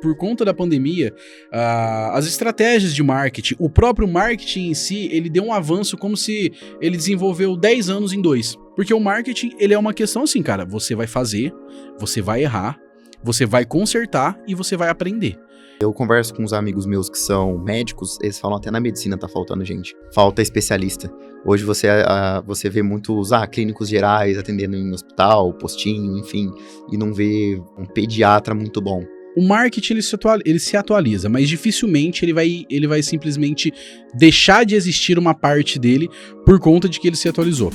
por conta da pandemia, as estratégias de marketing, o próprio marketing em si, ele deu um avanço como se ele desenvolveu 10 anos em 2. Porque o marketing, ele é uma questão assim, cara, você vai fazer, você vai errar, você vai consertar e você vai aprender. Eu converso com uns amigos meus que são médicos, eles falam até na medicina tá faltando gente, falta especialista. Hoje você vê muitos clínicos gerais atendendo em hospital, postinho, enfim, e não vê um pediatra muito bom. O marketing ele se atualiza, mas dificilmente ele vai simplesmente deixar de existir uma parte dele por conta de que ele se atualizou.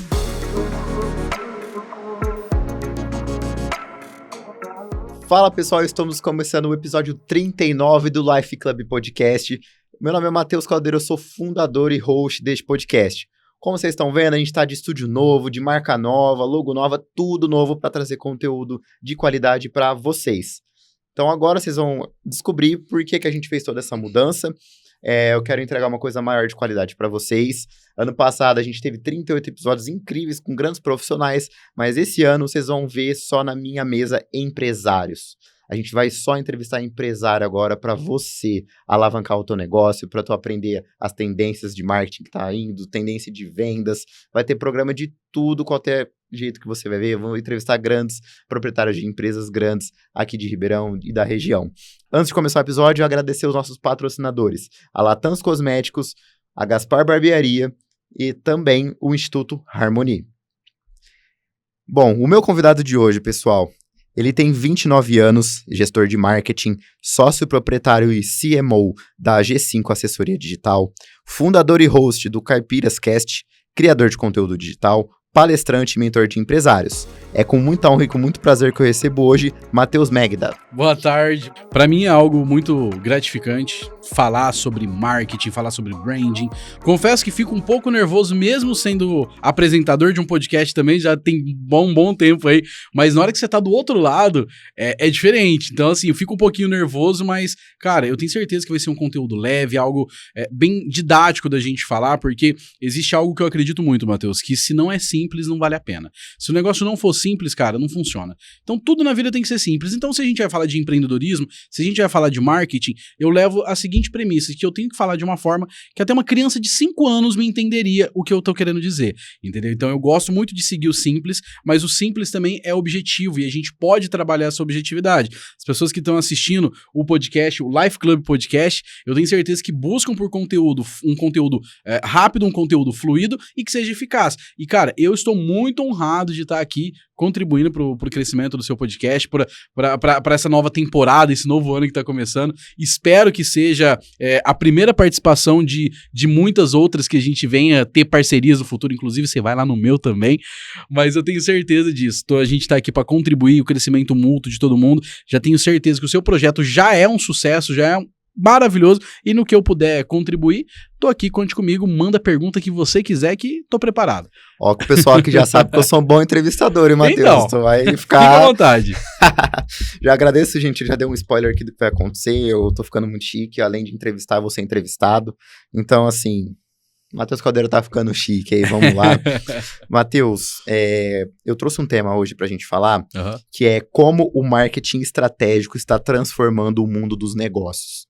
Fala pessoal, estamos começando o episódio 39 do Life Club Podcast. Meu nome é Matheus Caldeira, eu sou fundador e host deste podcast. Como vocês estão vendo, a gente está de estúdio novo, de marca nova, logo nova, tudo novo para trazer conteúdo de qualidade para vocês. Então agora vocês vão descobrir por que a gente fez toda essa mudança. Eu quero entregar uma coisa maior de qualidade para vocês. Ano passado a gente teve 38 episódios incríveis com grandes profissionais, mas esse ano vocês vão ver só na minha mesa empresários. A gente vai só entrevistar empresário agora para você alavancar o teu negócio, para tu aprender as tendências de marketing que tá indo, tendência de vendas. Vai ter programa de tudo, qualquer jeito que você vai ver. Eu vou entrevistar grandes proprietários de empresas grandes aqui de Ribeirão e da região. Antes de começar o episódio, eu agradecer os nossos patrocinadores, a Latans Cosméticos, a Gaspar Barbearia e também o Instituto Harmony. Bom, o meu convidado de hoje, pessoal, ele tem 29 anos, gestor de marketing, sócio proprietário e CMO da G5 Assessoria Digital, fundador e host do Caipiras Cast, criador de conteúdo digital, palestrante e mentor de empresários. É com muita honra e com muito prazer que eu recebo hoje Matheus Megda. Boa tarde. Para mim é algo muito gratificante falar sobre marketing, falar sobre branding. Confesso que fico um pouco nervoso mesmo sendo apresentador de um podcast também, já tem um bom tempo aí, mas na hora que você tá do outro lado, é diferente. Então assim, eu fico um pouquinho nervoso, mas cara, eu tenho certeza que vai ser um conteúdo leve, algo bem didático da gente falar, porque existe algo que eu acredito muito, Matheus, que se não é simples, não vale a pena. Se o negócio não for simples, cara, não funciona. Então tudo na vida tem que ser simples. Então se a gente vai falar de empreendedorismo, se a gente vai falar de marketing, eu levo a seguinte premissa, que eu tenho que falar de uma forma que até uma criança de 5 anos me entenderia o que eu tô querendo dizer, entendeu? Então eu gosto muito de seguir o simples, mas o simples também é objetivo e a gente pode trabalhar essa objetividade. As pessoas que estão assistindo o podcast, o Life Club Podcast, eu tenho certeza que buscam por conteúdo, um conteúdo rápido, um conteúdo fluido e que seja eficaz. E cara, eu estou muito honrado de estar aqui contribuindo pro crescimento do seu podcast, para essa nova temporada, esse novo ano que está começando. Espero que seja a primeira participação de muitas outras que a gente venha ter parcerias no futuro, inclusive você vai lá no meu também, mas eu tenho certeza disso. A gente está aqui para contribuir o crescimento mútuo de todo mundo, já tenho certeza que o seu projeto já é um sucesso, já é maravilhoso, e no que eu puder contribuir, tô aqui, conte comigo, manda a pergunta que você quiser que tô preparado. Ó, que o pessoal aqui já sabe que eu sou um bom entrevistador, hein, Matheus? Então, tu vai ficar... Fica à vontade. Já agradeço, gente, já dei um spoiler aqui do que vai acontecer, eu tô ficando muito chique, além de entrevistar, eu vou ser entrevistado, então, assim, Matheus Caldeira tá ficando chique aí, vamos lá. Matheus, eu trouxe um tema hoje pra gente falar, que é como o marketing estratégico está transformando o mundo dos negócios.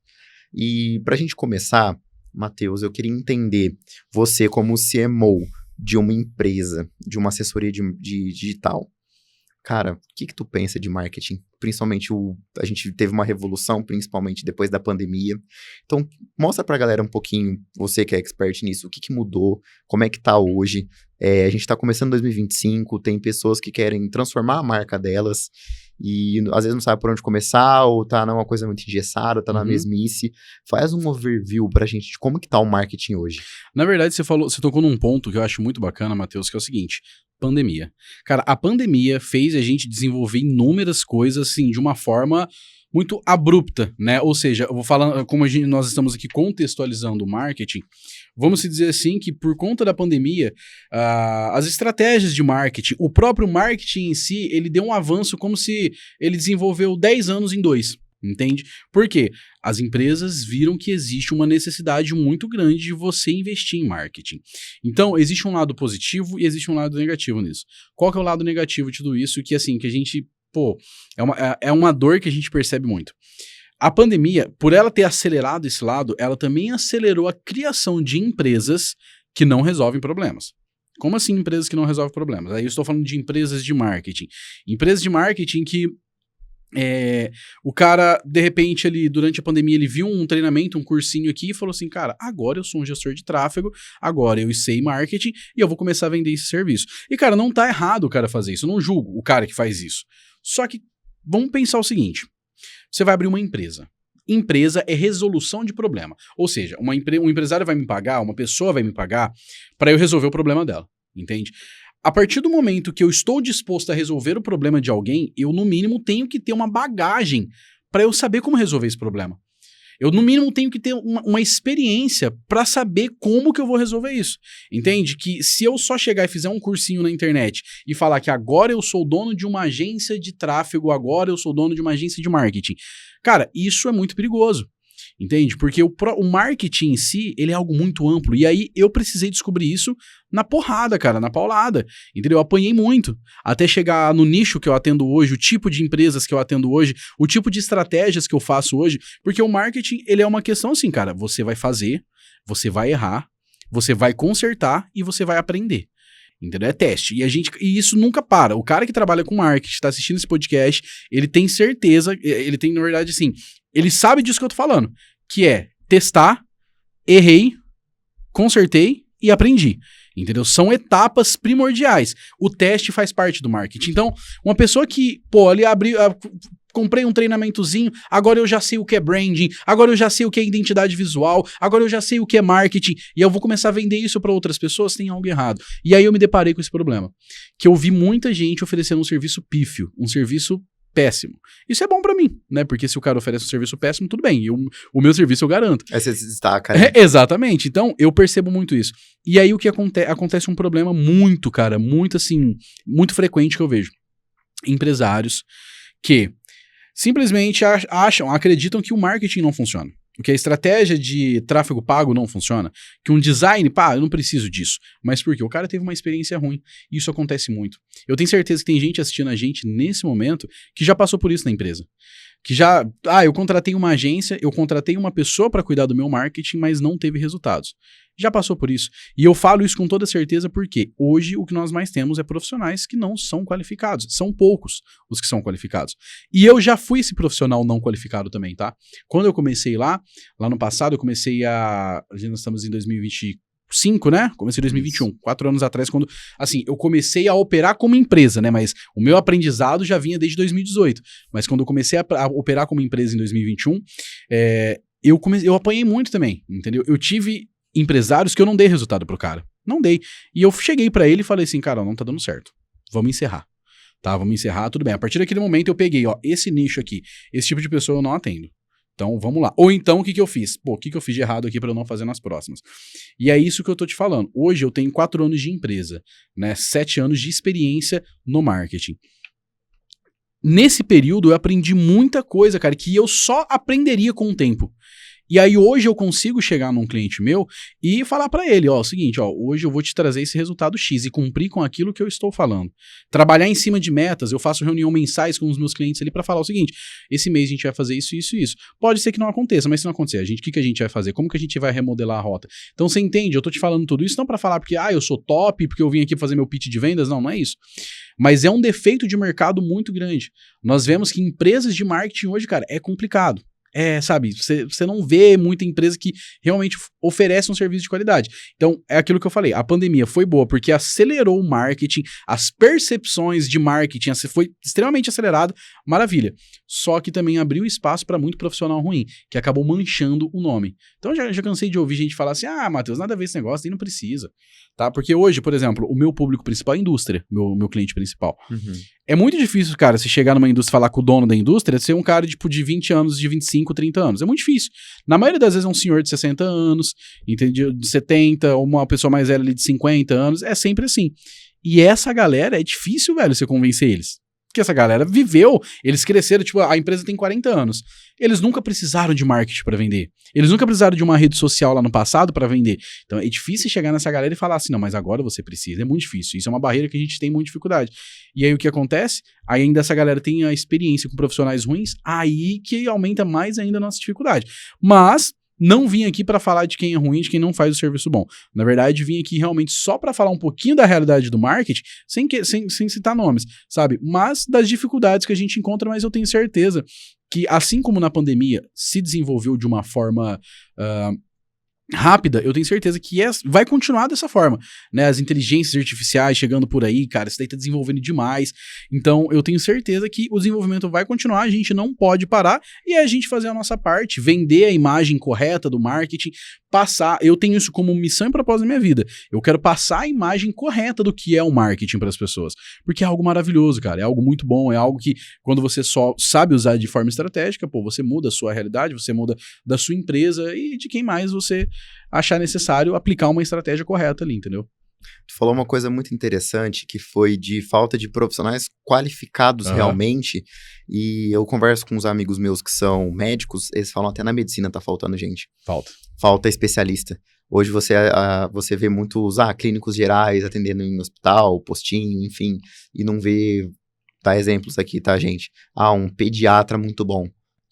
E pra gente começar, Matheus, eu queria entender você como CMO de uma empresa, de uma assessoria de digital. Cara, o que tu pensa de marketing? Principalmente a gente teve uma revolução, principalmente depois da pandemia. Então, mostra pra galera um pouquinho, você que é expert nisso, o que mudou, como é que tá hoje. A gente tá começando 2025, tem pessoas que querem transformar a marca delas e às vezes não sabe por onde começar, ou tá numa coisa muito engessada, tá na mesmice. Faz um overview pra gente de como que tá o marketing hoje. Na verdade, você tocou num ponto que eu acho muito bacana, Matheus, que é o seguinte: pandemia. Cara, a pandemia fez a gente desenvolver inúmeras coisas, assim, de uma forma muito abrupta, né? Ou seja, eu vou falar, como nós estamos aqui contextualizando o marketing, vamos dizer assim que por conta da pandemia, as estratégias de marketing, o próprio marketing em si, ele deu um avanço como se ele desenvolveu 10 anos em 2. Entende? Por quê? As empresas viram que existe uma necessidade muito grande de você investir em marketing. Então, existe um lado positivo e existe um lado negativo nisso. Qual que é o lado negativo de tudo isso? Que assim, que a gente, é uma dor que a gente percebe muito. A pandemia, por ela ter acelerado esse lado, ela também acelerou a criação de empresas que não resolvem problemas. Como assim empresas que não resolvem problemas? Aí eu estou falando de empresas de marketing. Empresas de marketing que o cara, de repente, ele, durante a pandemia, ele viu um treinamento, um cursinho aqui e falou assim, cara, agora eu sou um gestor de tráfego, agora eu sei marketing e eu vou começar a vender esse serviço. E, cara, não tá errado o cara fazer isso, eu não julgo o cara que faz isso. Só que, vamos pensar o seguinte, você vai abrir uma empresa. Empresa é resolução de problema. Ou seja, um empresário vai me pagar, uma pessoa vai me pagar para eu resolver o problema dela, entende? A partir do momento que eu estou disposto a resolver o problema de alguém, eu, no mínimo, tenho que ter uma bagagem para eu saber como resolver esse problema. Eu, no mínimo, tenho que ter uma experiência para saber como que eu vou resolver isso. Entende? Que se eu só chegar e fizer um cursinho na internet e falar que agora eu sou dono de uma agência de tráfego, agora eu sou dono de uma agência de marketing. Cara, isso é muito perigoso. Entende? Porque o marketing em si, ele é algo muito amplo. E aí eu precisei descobrir isso na porrada, cara, na paulada. Entendeu? Eu apanhei muito. Até chegar no nicho que eu atendo hoje, o tipo de empresas que eu atendo hoje, o tipo de estratégias que eu faço hoje. Porque o marketing, ele é uma questão assim, cara, você vai fazer, você vai errar, você vai consertar e você vai aprender. Entendeu? É teste. E isso nunca para. O cara que trabalha com marketing, tá assistindo esse podcast, ele tem certeza, ele tem, na verdade, assim, ele sabe disso que eu tô falando, que é testar, errei, consertei e aprendi. Entendeu? São etapas primordiais. O teste faz parte do marketing. Então, uma pessoa que, ali comprei um treinamentozinho, agora eu já sei o que é branding, agora eu já sei o que é identidade visual, agora eu já sei o que é marketing, e eu vou começar a vender isso para outras pessoas, tem algo errado. E aí eu me deparei com esse problema, que eu vi muita gente oferecendo um serviço pífio, um serviço péssimo. Isso é bom pra mim, né? Porque se o cara oferece um serviço péssimo, tudo bem. O meu serviço eu garanto. Aí você se destaca, né? Exatamente. Então, eu percebo muito isso. E aí o que acontece um problema muito, cara, muito assim, muito frequente que eu vejo. Empresários que simplesmente acreditam que o marketing não funciona. Que a estratégia de tráfego pago não funciona, que um design, eu não preciso disso. Mas por quê? O cara teve uma experiência ruim. Isso acontece muito. Eu tenho certeza que tem gente assistindo a gente nesse momento que já passou por isso na empresa. Que já, eu contratei uma agência, eu contratei uma pessoa para cuidar do meu marketing, mas não teve resultados. Já passou por isso. E eu falo isso com toda certeza porque hoje o que nós mais temos é profissionais que não são qualificados. São poucos os que são qualificados. E eu já fui esse profissional não qualificado também, tá? Quando eu comecei lá no passado, eu comecei nós estamos em 2025, né? Comecei em 2021, 4 anos atrás, quando, assim, eu comecei a operar como empresa, né? Mas o meu aprendizado já vinha desde 2018. Mas quando eu comecei a operar como empresa em 2021, eu apanhei muito também, entendeu? Eu tive empresários que eu não dei resultado pro cara. Não dei. E eu cheguei pra ele e falei assim, cara, não tá dando certo. Vamos encerrar. Tá, vamos encerrar, tudo bem. A partir daquele momento eu peguei, esse nicho aqui, esse tipo de pessoa eu não atendo. Então, vamos lá. Ou então, o que eu fiz? O que eu fiz de errado aqui pra eu não fazer nas próximas? E é isso que eu tô te falando. Hoje eu tenho 4 anos de empresa, né? 7 anos de experiência no marketing. Nesse período eu aprendi muita coisa, cara, que eu só aprenderia com o tempo. E aí hoje eu consigo chegar num cliente meu e falar pra ele, o seguinte, hoje eu vou te trazer esse resultado X e cumprir com aquilo que eu estou falando. Trabalhar em cima de metas, eu faço reunião mensais com os meus clientes ali pra falar o seguinte, esse mês a gente vai fazer isso, isso e isso. Pode ser que não aconteça, mas se não acontecer, o que a gente vai fazer? Como que a gente vai remodelar a rota? Então você entende, eu tô te falando tudo isso não pra falar porque, eu sou top, porque eu vim aqui fazer meu pitch de vendas, não é isso. Mas é um defeito de mercado muito grande. Nós vemos que empresas de marketing hoje, cara, é complicado. Sabe, você não vê muita empresa que realmente oferece um serviço de qualidade. Então, é aquilo que eu falei, a pandemia foi boa porque acelerou o marketing, as percepções de marketing foi extremamente acelerado, maravilha. Só que também abriu espaço para muito profissional ruim, que acabou manchando o nome. Então, já cansei de ouvir gente falar assim, Matheus, nada a ver esse negócio, aí não precisa, tá? Porque hoje, por exemplo, o meu público principal é a indústria, meu cliente principal. Uhum. É muito difícil, cara, se chegar numa indústria e falar com o dono da indústria, ser um cara de 20 anos, de 25, 30 anos. É muito difícil. Na maioria das vezes é um senhor de 60 anos, entendeu? De 70, ou uma pessoa mais velha ali de 50 anos. É sempre assim. E essa galera, é difícil, velho, você convencer eles. que essa galera viveu, eles cresceram, tipo, a empresa tem 40 anos. Eles nunca precisaram de marketing para vender. Eles nunca precisaram de uma rede social lá no passado para vender. Então é difícil chegar nessa galera e falar assim, não, mas agora você precisa. É muito difícil. Isso é uma barreira que a gente tem muita dificuldade. E aí o que acontece? Aí ainda essa galera tem a experiência com profissionais ruins, aí que aumenta mais ainda a nossa dificuldade. Mas não vim aqui para falar de quem é ruim, de quem não faz o serviço bom. Na verdade, vim aqui realmente só para falar um pouquinho da realidade do marketing, sem citar nomes, sabe? Mas das dificuldades que a gente encontra, mas eu tenho certeza que, assim como na pandemia se desenvolveu de uma forma rápida, eu tenho certeza que vai continuar dessa forma, né? As inteligências artificiais chegando por aí, cara, isso daí tá desenvolvendo demais. Então, eu tenho certeza que o desenvolvimento vai continuar, a gente não pode parar e a gente fazer a nossa parte, vender a imagem correta do marketing, passar, eu tenho isso como missão e propósito da minha vida. Eu quero passar a imagem correta do que é o marketing para as pessoas, porque é algo maravilhoso, cara, é algo muito bom, é algo que quando você só sabe usar de forma estratégica, pô, você muda a sua realidade, você muda da sua empresa e de quem mais você achar necessário aplicar uma estratégia correta ali, entendeu? Tu falou uma coisa muito interessante, que foi de falta de profissionais qualificados realmente, e eu converso com uns amigos meus que são médicos, eles falam até na medicina tá faltando gente. Falta especialista. Hoje você vê muitos clínicos gerais atendendo em hospital, postinho, enfim, e não vê, dá exemplos aqui, tá, gente? Um pediatra muito bom.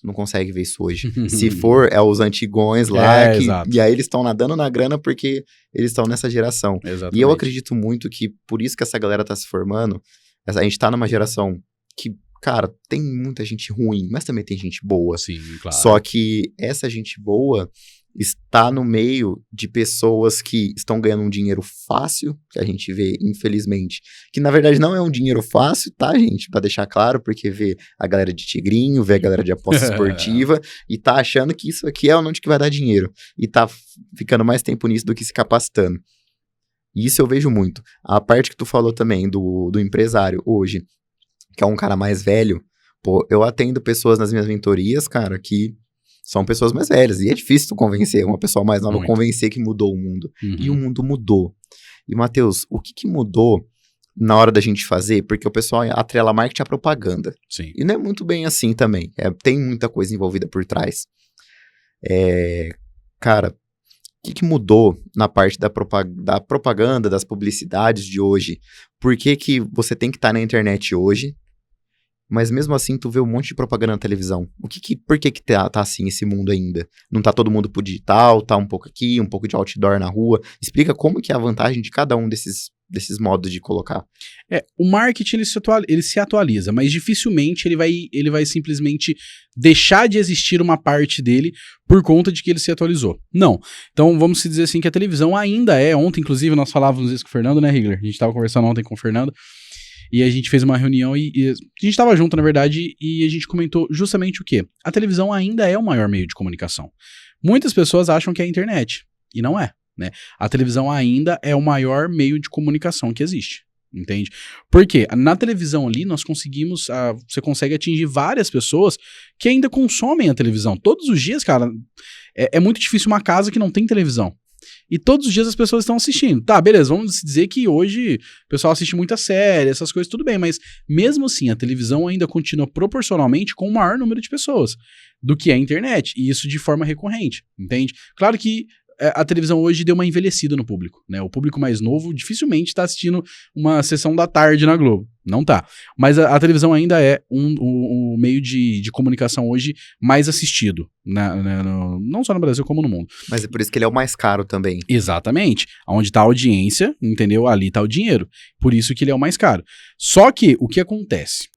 Não consegue ver isso hoje. Se for, é os antigões lá, e aí eles estão nadando na grana porque eles estão nessa geração. Exatamente. E eu acredito muito que por isso que essa galera tá se formando, a gente tá numa geração que, cara, tem muita gente ruim, mas também tem gente boa. Sim, claro. Só que essa gente boa está no meio de pessoas que estão ganhando um dinheiro fácil, que a gente vê, infelizmente, que na verdade não é um dinheiro fácil, tá, gente? Pra deixar claro, porque vê a galera de tigrinho, vê a galera de aposta esportiva e tá achando que isso aqui é onde que vai dar dinheiro. E tá ficando mais tempo nisso do que se capacitando. E isso eu vejo muito. A parte que tu falou também do empresário hoje, que é um cara mais velho, pô, eu atendo pessoas nas minhas mentorias, cara, que são pessoas mais velhas, e é difícil tu convencer uma pessoa mais nova, convencer que mudou o mundo. E o mundo mudou. E, Matheus, o que mudou na hora da gente fazer? Porque o pessoal atrela marketing à propaganda. Sim. E não é muito bem assim também. Tem muita coisa envolvida por trás. Cara, o que mudou na parte da propaganda, das publicidades de hoje? Por que você tem que estar na internet hoje? Mas mesmo assim, tu vê um monte de propaganda na televisão. Por que tá assim esse mundo ainda? Não tá todo mundo pro digital, tá um pouco aqui, um pouco de outdoor na rua. Explica como que é a vantagem de cada um desses modos de colocar. O marketing ele se atualiza, mas dificilmente ele vai simplesmente deixar de existir uma parte dele por conta de que ele se atualizou. Não. Então vamos dizer assim que a televisão ainda ontem inclusive nós falávamos isso com o Fernando, né, Higler? A gente tava conversando ontem com o Fernando. E a gente fez uma reunião e a gente estava junto, na verdade, e a gente comentou justamente o quê? A televisão ainda é o maior meio de comunicação. Muitas pessoas acham que é a internet, e não é, né? A televisão ainda é o maior meio de comunicação que existe, entende? Porque na televisão ali nós conseguimos, você consegue atingir várias pessoas que ainda consomem a televisão. Todos os dias, cara, é muito difícil uma casa que não tem televisão. E todos os dias as pessoas estão assistindo. Tá, beleza, vamos dizer que hoje o pessoal assiste muita série, essas coisas, tudo bem, mas mesmo assim a televisão ainda continua proporcionalmente com o maior número de pessoas do que a internet, e isso de forma recorrente, entende? Claro que a televisão hoje deu uma envelhecida no público, né? O público mais novo dificilmente está assistindo uma sessão da tarde na Globo. Não tá. Mas a televisão ainda é um meio de comunicação hoje mais assistido, não só no Brasil como no mundo. Mas é por isso que ele é o mais caro também. Exatamente. Onde tá a audiência, entendeu? Ali tá o dinheiro. Por isso que ele é o mais caro. Só que, o que acontece?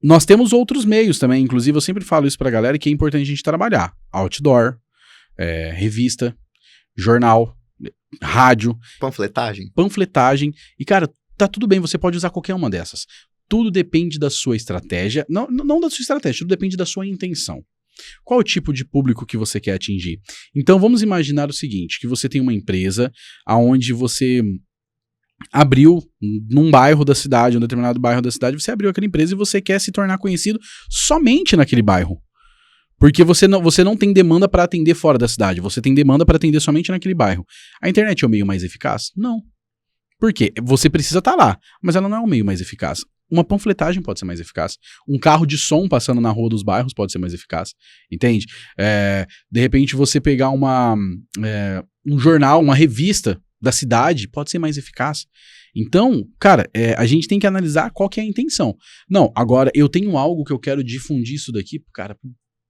Nós temos outros meios também, inclusive eu sempre falo isso pra galera, que é importante a gente trabalhar. Outdoor, revista, jornal, rádio. Panfletagem. E, cara, tá tudo bem, você pode usar qualquer uma dessas. Tudo depende da sua estratégia. Não da sua estratégia, tudo depende da sua intenção. Qual o tipo de público que você quer atingir? Então, vamos imaginar o seguinte, que você tem uma empresa onde você abriu num bairro da cidade, um determinado bairro da cidade, você abriu aquela empresa e você quer se tornar conhecido somente naquele bairro. Porque você não tem demanda para atender fora da cidade, você tem demanda para atender somente naquele bairro. A internet é o meio mais eficaz? Não. Por quê? Você precisa estar lá, mas ela não é o meio mais eficaz. uma panfletagem pode ser mais eficaz. Um carro de som passando na rua dos bairros pode ser mais eficaz. Entende? De repente você pegar um jornal, uma revista da cidade pode ser mais eficaz. Então, cara, a gente tem que analisar qual que é a intenção. Não, agora eu tenho algo que eu quero difundir isso daqui, cara,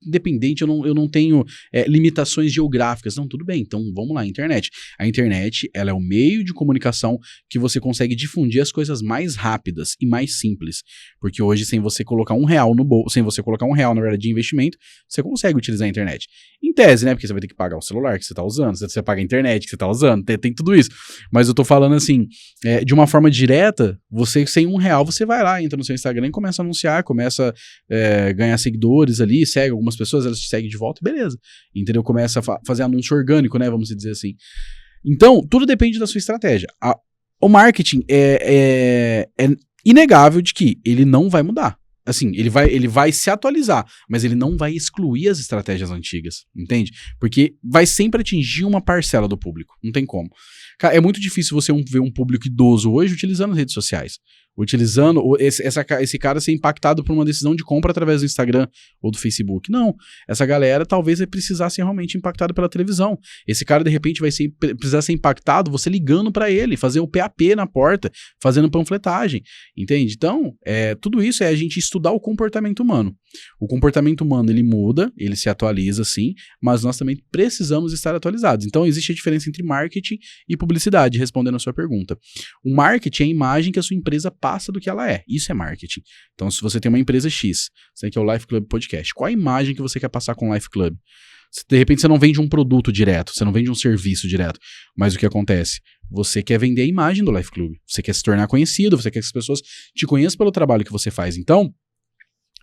independente, eu não tenho limitações geográficas. Não, tudo bem, então vamos lá, internet. A internet, ela é o meio de comunicação que você consegue difundir as coisas mais rápidas e mais simples. Porque hoje, sem você colocar R$1 no bolso, sem você colocar R$1, na verdade, de investimento, você consegue utilizar a internet. Em tese, né? Porque você vai ter que pagar o celular que você tá usando, você paga a internet que você tá usando, tem tudo isso. Mas eu tô falando assim, de uma forma direta, você sem R$1, você vai lá, entra no seu Instagram e começa a anunciar, começa a ganhar seguidores ali, segue algumas pessoas, elas te seguem de volta, beleza. Entendeu? Começa a fazer anúncio orgânico, né? Vamos dizer assim. Então, tudo depende da sua estratégia. O marketing é inegável de que ele não vai mudar. Assim, ele vai se atualizar, mas ele não vai excluir as estratégias antigas, entende? Porque vai sempre atingir uma parcela do público, não tem como. Cara, é muito difícil você ver um público idoso hoje utilizando as redes sociais, utilizando esse cara ser impactado por uma decisão de compra através do Instagram ou do Facebook. Não, essa galera talvez vai precisar ser realmente impactada pela televisão. Esse cara, de repente, vai precisar ser impactado você ligando pra ele, fazer o PAP na porta, fazendo panfletagem, entende? Então, tudo isso é a gente estudar o comportamento humano. O comportamento humano, ele muda, ele se atualiza, sim, mas nós também precisamos estar atualizados. Então, existe a diferença entre marketing e publicidade, respondendo a sua pergunta. O marketing é a imagem que a sua empresa passa do que ela é. Isso é marketing. Então, se você tem uma empresa X, você quer o Life Club Podcast, qual a imagem que você quer passar com o Life Club? De repente, você não vende um produto direto, você não vende um serviço direto, mas o que acontece? Você quer vender a imagem do Life Club, você quer se tornar conhecido, você quer que as pessoas te conheçam pelo trabalho que você faz. Então,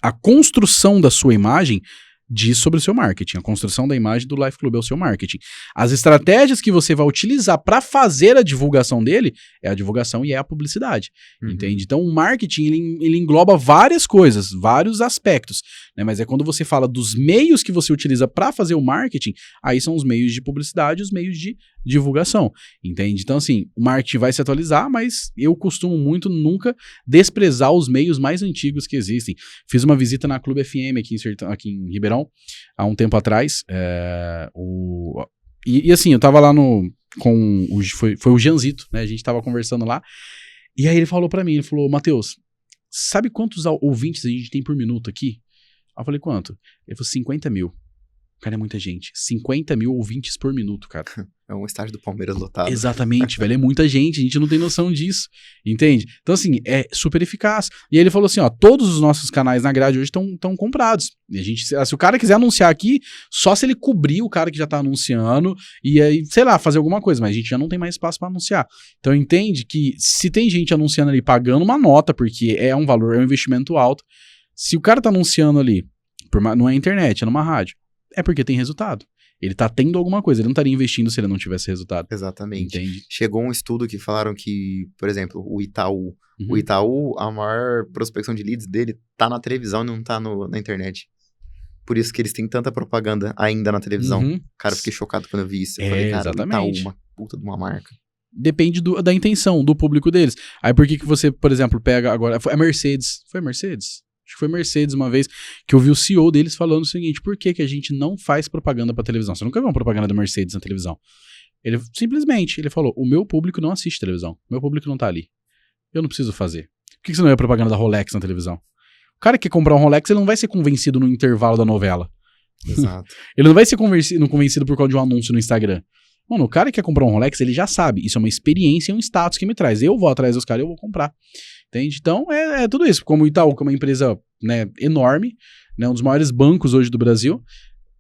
a construção da sua imagem diz sobre o seu marketing. A construção da imagem do Life Club é o seu marketing. As estratégias que você vai utilizar para fazer a divulgação dele é a divulgação e é a publicidade. Entende? Então, o marketing, ele engloba várias coisas, vários aspectos, né? Mas é quando você fala dos meios que você utiliza para fazer o marketing, aí são os meios de publicidade, os meios de divulgação, entende? Então, assim, o marketing vai se atualizar, mas eu costumo muito nunca desprezar os meios mais antigos que existem. Fiz uma visita na Clube FM aqui em Ribeirão, há um tempo atrás, e assim, eu tava lá foi o Janzito, né? A gente tava conversando lá, e aí ele falou pra mim, ele falou, Matheus, sabe quantos ouvintes a gente tem por minuto aqui? Aí eu falei, quanto? Ele falou, 50 mil. Cara, é muita gente. 50 mil ouvintes por minuto, cara. É um estádio do Palmeiras lotado. Exatamente, velho. É muita gente. A gente não tem noção disso. Entende? Então, assim, é super eficaz. E aí ele falou assim, ó, todos os nossos canais na grade hoje estão comprados. E a gente, se o cara quiser anunciar aqui, só se ele cobrir o cara que já tá anunciando e aí, sei lá, fazer alguma coisa. Mas a gente já não tem mais espaço pra anunciar. Então, entende que se tem gente anunciando ali, pagando uma nota, porque é um valor, é um investimento alto. Se o cara tá anunciando ali, não é internet, é numa rádio, é porque tem resultado. Ele tá tendo alguma coisa, ele não estaria investindo se ele não tivesse resultado. Exatamente. Entende? Chegou um estudo que falaram que, por exemplo, o Itaú, a maior prospecção de leads dele tá na televisão e não tá na internet. Por isso que eles têm tanta propaganda ainda na televisão. Cara, eu fiquei chocado quando eu vi isso. Eu falei, cara, exatamente. o Itaú, uma puta de uma marca. Depende da intenção do público deles. Aí por que você, por exemplo, pega agora... Foi a Mercedes. Foi a Mercedes? Acho que foi Mercedes uma vez que eu vi o CEO deles falando o seguinte, por que a gente não faz propaganda pra televisão? Você nunca viu uma propaganda da Mercedes na televisão. Ele falou, o meu público não assiste televisão, o meu público não tá ali. Eu não preciso fazer. Por que você não vê a propaganda da Rolex na televisão? O cara que quer comprar um Rolex, ele não vai ser convencido no intervalo da novela. Exato. Ele não vai ser convencido por causa de um anúncio no Instagram. Mano, o cara que quer comprar um Rolex, ele já sabe. Isso é uma experiência e um status que me traz. Eu vou atrás dos caras, eu vou comprar. Entende? Então, é tudo isso. Como o Itaú, que é uma empresa, né, enorme, né, um dos maiores bancos hoje do Brasil,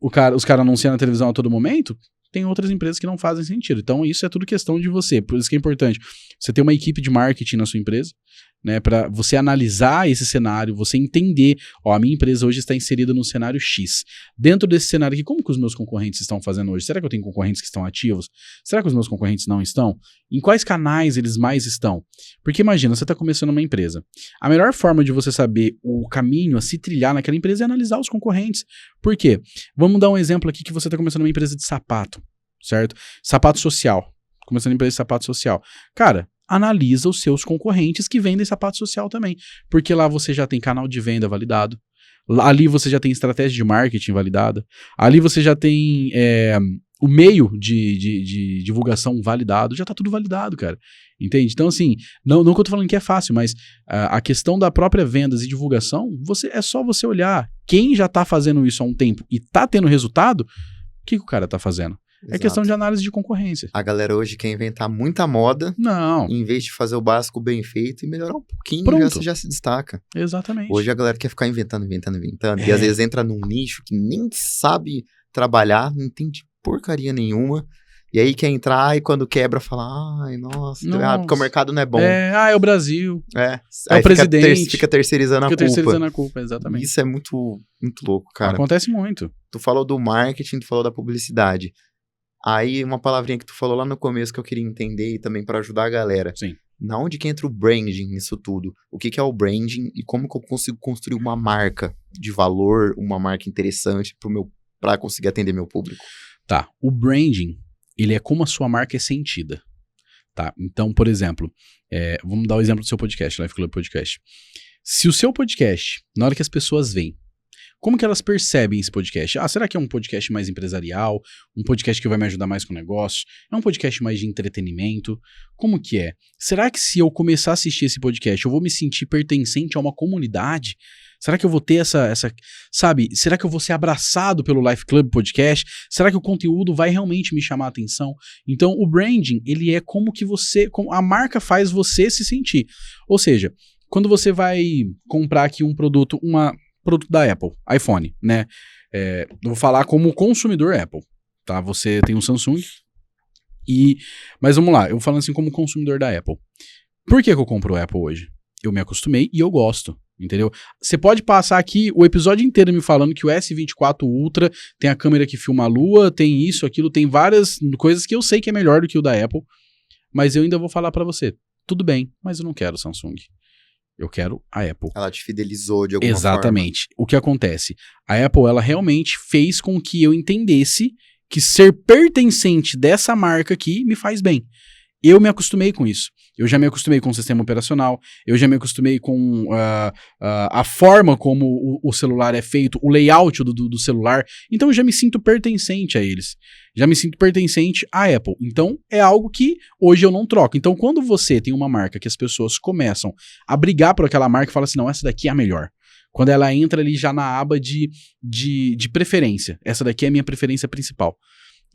os caras anunciam na televisão a todo momento, tem outras empresas que não fazem sentido. Então, isso é tudo questão de você. Por isso que é importante você ter uma equipe de marketing na sua empresa, né, para você analisar esse cenário, você entender, a minha empresa hoje está inserida no cenário X. Dentro desse cenário aqui, como que os meus concorrentes estão fazendo hoje? Será que eu tenho concorrentes que estão ativos? Será que os meus concorrentes não estão? Em quais canais eles mais estão? Porque imagina, você está começando uma empresa. A melhor forma de você saber o caminho a se trilhar naquela empresa é analisar os concorrentes. Por quê? Vamos dar um exemplo aqui que você está começando uma empresa de sapato, certo? Sapato social. Começando a empresa de sapato social. Cara, analisa os seus concorrentes que vendem sapato social também. Porque lá você já tem canal de venda validado, ali você já tem estratégia de marketing validada, ali você já tem o meio de divulgação validado, já tá tudo validado, cara. Entende? Então, assim, não que eu tô falando que é fácil, mas a questão da própria vendas e divulgação, é só você olhar quem já tá fazendo isso há um tempo e tá tendo resultado, o que o cara tá fazendo? Exato. É questão de análise de concorrência. A galera hoje quer inventar muita moda, não, em vez de fazer o básico bem feito e melhorar um pouquinho, pronto, já se destaca. Exatamente. Hoje a galera quer ficar inventando, e às vezes entra num nicho que nem sabe trabalhar, não entende porcaria nenhuma, e aí quer entrar e quando quebra fala, ai, nossa. Porque o mercado não é bom. É o Brasil. É o presidente. Fica terceirizando a culpa. Exatamente. Isso é muito, muito louco, cara. Acontece muito. Tu falou do marketing, tu falou da publicidade. Aí, uma palavrinha que tu falou lá no começo que eu queria entender e também para ajudar a galera. Sim. Na onde que entra o branding nisso tudo? O que é o branding e como que eu consigo construir uma marca de valor, uma marca interessante para conseguir atender meu público? Tá, o branding, ele é como a sua marca é sentida. Tá, então, por exemplo, vamos dar o exemplo do seu podcast, Life Club Podcast. Se o seu podcast, na hora que as pessoas veem, como que elas percebem esse podcast? Será que é um podcast mais empresarial? Um podcast que vai me ajudar mais com o negócio? É um podcast mais de entretenimento? Como que é? Será que se eu começar a assistir esse podcast, eu vou me sentir pertencente a uma comunidade? Será que eu vou ter sabe? Será que eu vou ser abraçado pelo Life Club Podcast? Será que o conteúdo vai realmente me chamar a atenção? Então, o branding, ele é como a marca faz você se sentir. Ou seja, quando você vai comprar aqui um produto, produto da Apple, iPhone, né? Eu vou falar como consumidor Apple, tá? Você tem um Samsung mas vamos lá, eu falando assim como consumidor da Apple. Por que eu compro o Apple hoje? Eu me acostumei e eu gosto, entendeu? Você pode passar aqui o episódio inteiro me falando que o S24 Ultra tem a câmera que filma a lua, tem isso, aquilo, tem várias coisas que eu sei que é melhor do que o da Apple, mas eu ainda vou falar pra você, tudo bem, mas eu não quero Samsung. Eu quero a Apple. Ela te fidelizou de alguma forma. Exatamente. O que acontece? A Apple, ela realmente fez com que eu entendesse que ser pertencente dessa marca aqui me faz bem. Eu me acostumei com isso. Eu já me acostumei com o sistema operacional, eu já me acostumei com a forma como o celular é feito, o layout do celular. Então eu já me sinto pertencente a eles. Já me sinto pertencente à Apple. Então é algo que hoje eu não troco. Então quando você tem uma marca que as pessoas começam a brigar por aquela marca e falam assim, não, essa daqui é a melhor. Quando ela entra ali já na aba de preferência. Essa daqui é a minha preferência principal.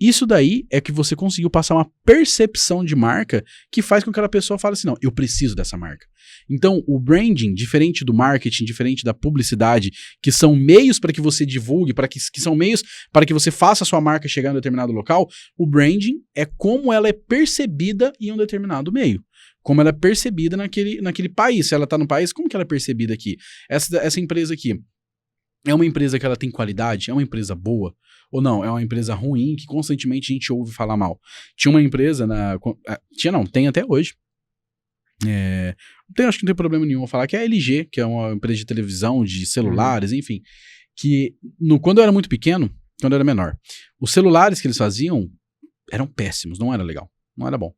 Isso daí é que você conseguiu passar uma percepção de marca que faz com que aquela pessoa fale assim, não, eu preciso dessa marca. Então, o branding, diferente do marketing, diferente da publicidade, que são meios para que você divulgue, que são meios para que você faça a sua marca chegar em um determinado local, o branding é como ela é percebida em um determinado meio. Como ela é percebida naquele país. Se ela está no país, como que ela é percebida aqui? Essa empresa aqui, é uma empresa que ela tem qualidade? É uma empresa boa? Ou não, é uma empresa ruim que constantemente a gente ouve falar mal. Tinha uma empresa tem até hoje. Acho que não tem problema nenhum falar que é a LG, que é uma empresa de televisão, de celulares, enfim. Que quando eu era muito pequeno, quando eu era menor, os celulares que eles faziam eram péssimos, não era legal, não era bom.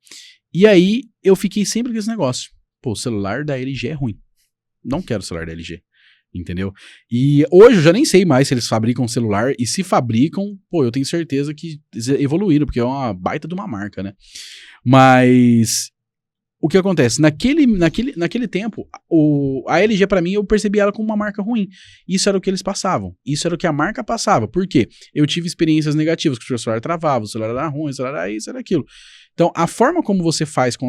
E aí eu fiquei sempre com esse negócio. Pô, o celular da LG é ruim. Não quero o celular da LG. Entendeu? E hoje eu já nem sei mais se eles fabricam celular, e se fabricam, pô, eu tenho certeza que evoluíram, porque é uma baita de uma marca, né? Mas o que acontece? Naquele tempo, a LG pra mim, eu percebi ela como uma marca ruim. Isso era o que eles passavam. Isso era o que a marca passava. Por quê? Eu tive experiências negativas, que o celular travava, o celular era ruim, o celular era isso, era aquilo. Então, a forma como você faz com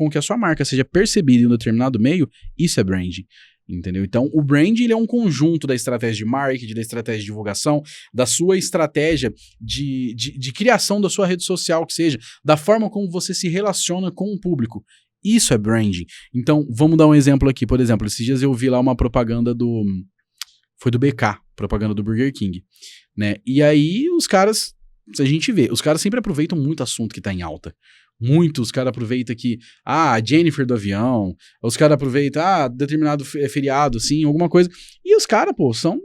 que a sua marca seja percebida em um determinado meio, isso é branding. Entendeu? Então, o brand ele é um conjunto da estratégia de marketing, da estratégia de divulgação, da sua estratégia de criação da sua rede social, que seja, da forma como você se relaciona com o público. Isso é branding. Então, vamos dar um exemplo aqui. Por exemplo, esses dias eu vi lá uma propaganda foi do BK, propaganda do Burger King, né? E aí, os caras, se a gente vê, os caras sempre aproveitam muito assunto que tá em alta. Os caras aproveitam que, a Jennifer do avião, os caras aproveitam, determinado feriado, assim, alguma coisa. E os caras, pô, são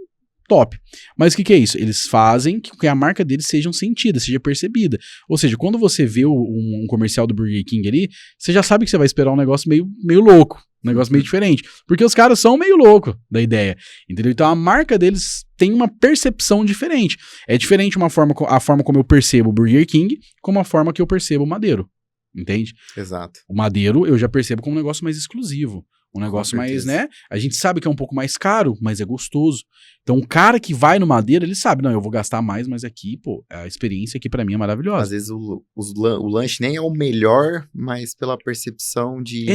top. Mas o que é isso? Eles fazem que a marca deles seja sentida, seja percebida. Ou seja, quando você vê um comercial do Burger King ali, você já sabe que você vai esperar um negócio meio louco, um negócio meio diferente. Porque os caras são meio loucos da ideia, entendeu? Então a marca deles tem uma percepção diferente. É diferente a forma como eu percebo o Burger King, como a forma que eu percebo o Madeiro, entende? Exato. O Madeiro eu já percebo como um negócio mais exclusivo. Um negócio mais, né? A gente sabe que é um pouco mais caro, mas é gostoso. Então, o cara que vai no Madeiro, ele sabe, não, eu vou gastar mais, mas aqui, pô, a experiência aqui pra mim é maravilhosa. Às vezes o lanche nem é o melhor, mas pela percepção de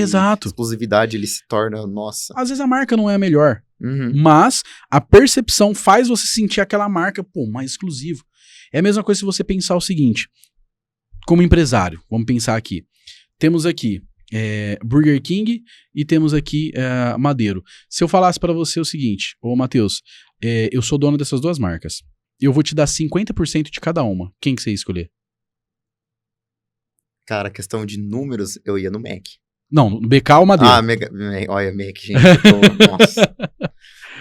exclusividade ele se torna, nossa. Às vezes a marca não é a melhor, mas a percepção faz você sentir aquela marca, pô, mais exclusivo. É a mesma coisa se você pensar o seguinte, como empresário, vamos pensar aqui. Temos aqui Burger King e temos aqui Madeiro. Se eu falasse pra você o seguinte, ô Matheus, eu sou dono dessas duas marcas, eu vou te dar 50% de cada uma, quem que você ia escolher? Cara, questão de números, eu ia no Mac. Não, no BK ou Madeiro? Olha, Mac, gente, nossa.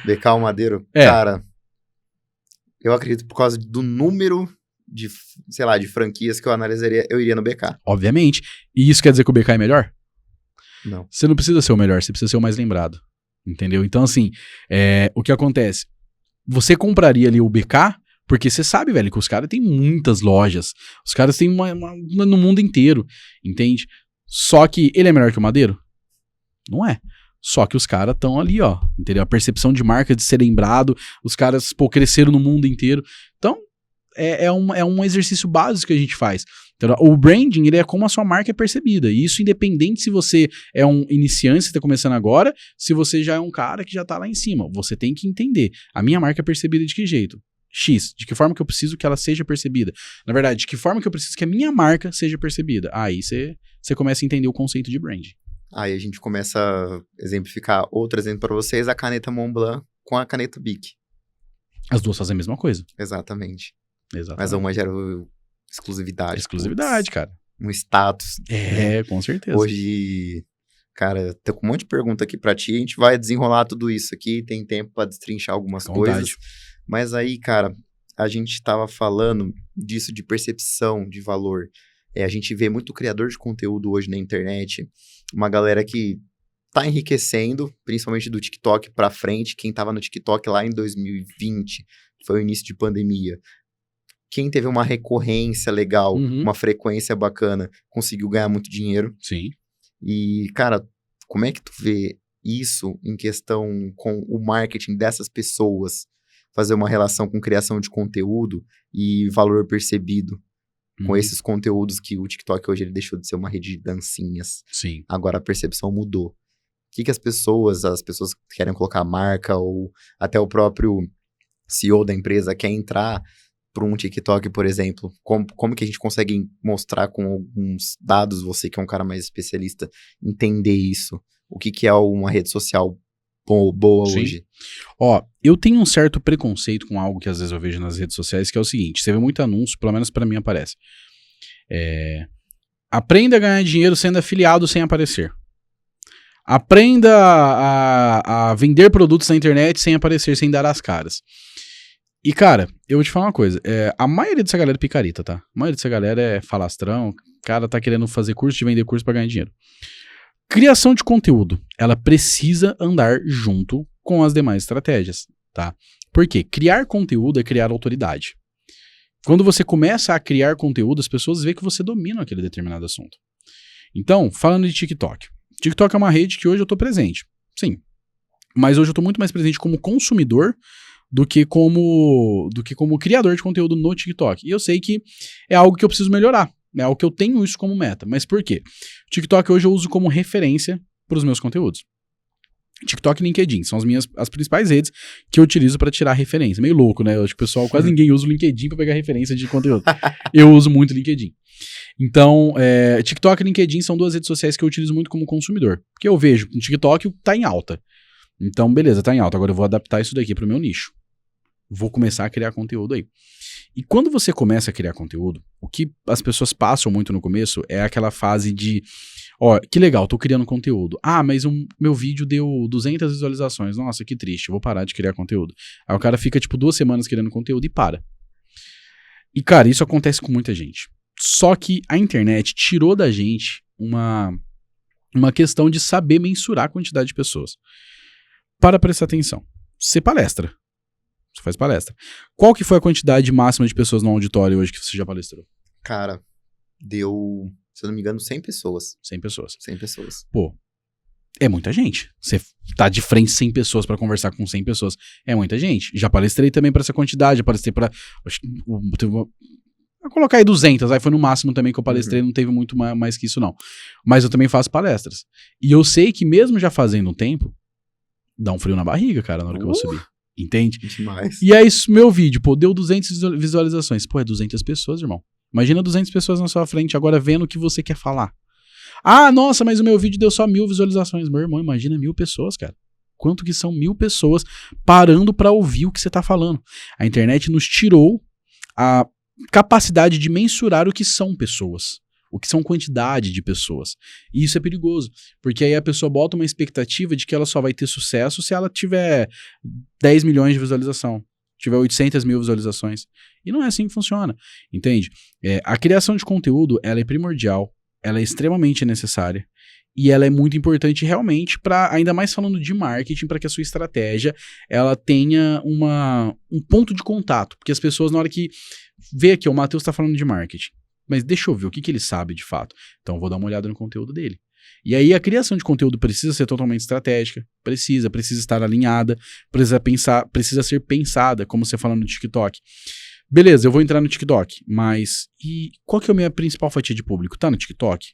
BK ou Madeiro? Cara, eu acredito por causa do número de, sei lá, de franquias que eu analisaria, eu iria no BK. Obviamente. E isso quer dizer que o BK é melhor? Não. Você não precisa ser o melhor, você precisa ser o mais lembrado. Entendeu? Então, assim, o que acontece? Você compraria ali o BK, porque você sabe, velho, que os caras têm muitas lojas. Os caras têm uma no mundo inteiro, entende? Só que ele é melhor que o Madeiro? Não é. Só que os caras estão ali, ó, entendeu? A percepção de marca, de ser lembrado, os caras, pô, cresceram no mundo inteiro. Então, é um exercício básico que a gente faz. Então, o branding, ele é como a sua marca é percebida. E isso independente se você é um iniciante, você está começando agora, se você já é um cara que já está lá em cima. Você tem que entender. A minha marca é percebida de que jeito? X. De que forma que eu preciso que ela seja percebida? Na verdade, de que forma que eu preciso que a minha marca seja percebida? Aí você começa a entender o conceito de branding. Aí a gente começa a exemplificar outro exemplo para vocês, a caneta Montblanc com a caneta Bic. As duas fazem a mesma coisa. Exatamente. Exatamente. Mas uma gera exclusividade. Exclusividade, cara. Um status. Com certeza. Hoje, cara, tem um monte de pergunta aqui pra ti. A gente vai desenrolar tudo isso aqui. Tem tempo pra destrinchar algumas coisas. Mas aí, cara, a gente tava falando disso de percepção de valor. A gente vê muito criador de conteúdo hoje na internet. Uma galera que tá enriquecendo, principalmente do TikTok pra frente. Quem tava no TikTok lá em 2020, foi o início de pandemia. Quem teve uma recorrência legal, uma frequência bacana, conseguiu ganhar muito dinheiro. Sim. E, cara, como é que tu vê isso em questão com o marketing dessas pessoas? Fazer uma relação com criação de conteúdo e valor percebido com esses conteúdos que o TikTok hoje ele deixou de ser uma rede de dancinhas. Sim. Agora a percepção mudou. O que as pessoas que querem colocar marca ou até o próprio CEO da empresa quer entrar para um TikTok, por exemplo, como que a gente consegue mostrar com alguns dados, você que é um cara mais especialista, entender isso? O que é uma rede social boa Sim. hoje? Ó, eu tenho um certo preconceito com algo que às vezes eu vejo nas redes sociais, que é o seguinte, você vê muito anúncio, pelo menos para mim aparece. Aprenda a ganhar dinheiro sendo afiliado sem aparecer. Aprenda a vender produtos na internet sem aparecer, sem dar as caras. E, cara, eu vou te falar uma coisa. A maioria dessa galera é picareta, tá? A maioria dessa galera é falastrão. O cara tá querendo fazer curso de vender curso pra ganhar dinheiro. Criação de conteúdo. Ela precisa andar junto com as demais estratégias, tá? Por quê? Criar conteúdo é criar autoridade. Quando você começa a criar conteúdo, as pessoas veem que você domina aquele determinado assunto. Então, falando de TikTok. TikTok é uma rede que hoje eu tô presente. Sim. Mas hoje eu tô muito mais presente como consumidor do que como criador de conteúdo no TikTok. E eu sei que é algo que eu preciso melhorar. É algo que eu tenho isso como meta. Mas por quê? O TikTok hoje eu uso como referência para os meus conteúdos. TikTok e LinkedIn são as principais redes que eu utilizo para tirar referência. Meio louco, né? Eu acho que o pessoal, quase ninguém usa o LinkedIn para pegar referência de conteúdo. Eu uso muito o LinkedIn. Então, TikTok e LinkedIn são duas redes sociais que eu utilizo muito como consumidor. Porque eu vejo que o TikTok tá em alta. Então, beleza, tá em alta. Agora eu vou adaptar isso daqui pro meu nicho. Vou começar a criar conteúdo aí. E quando você começa a criar conteúdo, o que as pessoas passam muito no começo é aquela fase de, Ó, que legal, tô criando conteúdo. Ah, mas o meu vídeo deu 200 visualizações. Nossa, que triste, eu vou parar de criar conteúdo. Aí o cara fica, tipo, 2 semanas criando conteúdo e para. E, cara, isso acontece com muita gente. Só que a internet tirou da gente uma questão de saber mensurar a quantidade de pessoas. Para prestar atenção. Você palestra. Você faz palestra. Qual que foi a quantidade máxima de pessoas no auditório hoje que você já palestrou? Cara, deu, se eu não me engano, 100 pessoas. 100 pessoas. 100 pessoas. Pô, é muita gente. Você tá de frente 100 pessoas pra conversar com 100 pessoas. É muita gente. Já palestrei também pra essa quantidade. Já palestrei pra... Vou colocar aí 200. Aí foi no máximo também que eu palestrei. Não teve muito mais que isso, não. Mas eu também faço palestras. E eu sei que mesmo já fazendo um tempo, dá um frio na barriga, cara, na hora que eu vou subir. Entende? Demais. E aí, meu vídeo, pô, deu 200 visualizações. Pô, é 200 pessoas, irmão. Imagina 200 pessoas na sua frente agora vendo o que você quer falar. Ah, nossa, mas o meu vídeo deu só 1000 visualizações. Meu irmão, imagina 1000 pessoas, cara. Quanto que são 1000 pessoas parando pra ouvir o que você tá falando? A internet nos tirou a capacidade de mensurar o que são pessoas. O que são quantidade de pessoas. E isso é perigoso, porque aí a pessoa bota uma expectativa de que ela só vai ter sucesso se ela tiver 10 milhões de visualização, tiver 800 mil visualizações. E não é assim que funciona, entende? A criação de conteúdo, ela é primordial, ela é extremamente necessária, e ela é muito importante realmente para, ainda mais falando de marketing, para que a sua estratégia ela tenha um ponto de contato, porque as pessoas na hora que vê aqui, o Matheus está falando de marketing, mas deixa eu ver o que ele sabe de fato. Então eu vou dar uma olhada no conteúdo dele. E aí a criação de conteúdo precisa ser totalmente estratégica, precisa estar alinhada, precisa ser pensada, como você falando no TikTok. Beleza, eu vou entrar no TikTok, mas e qual que é a minha principal fatia de público? Tá no TikTok?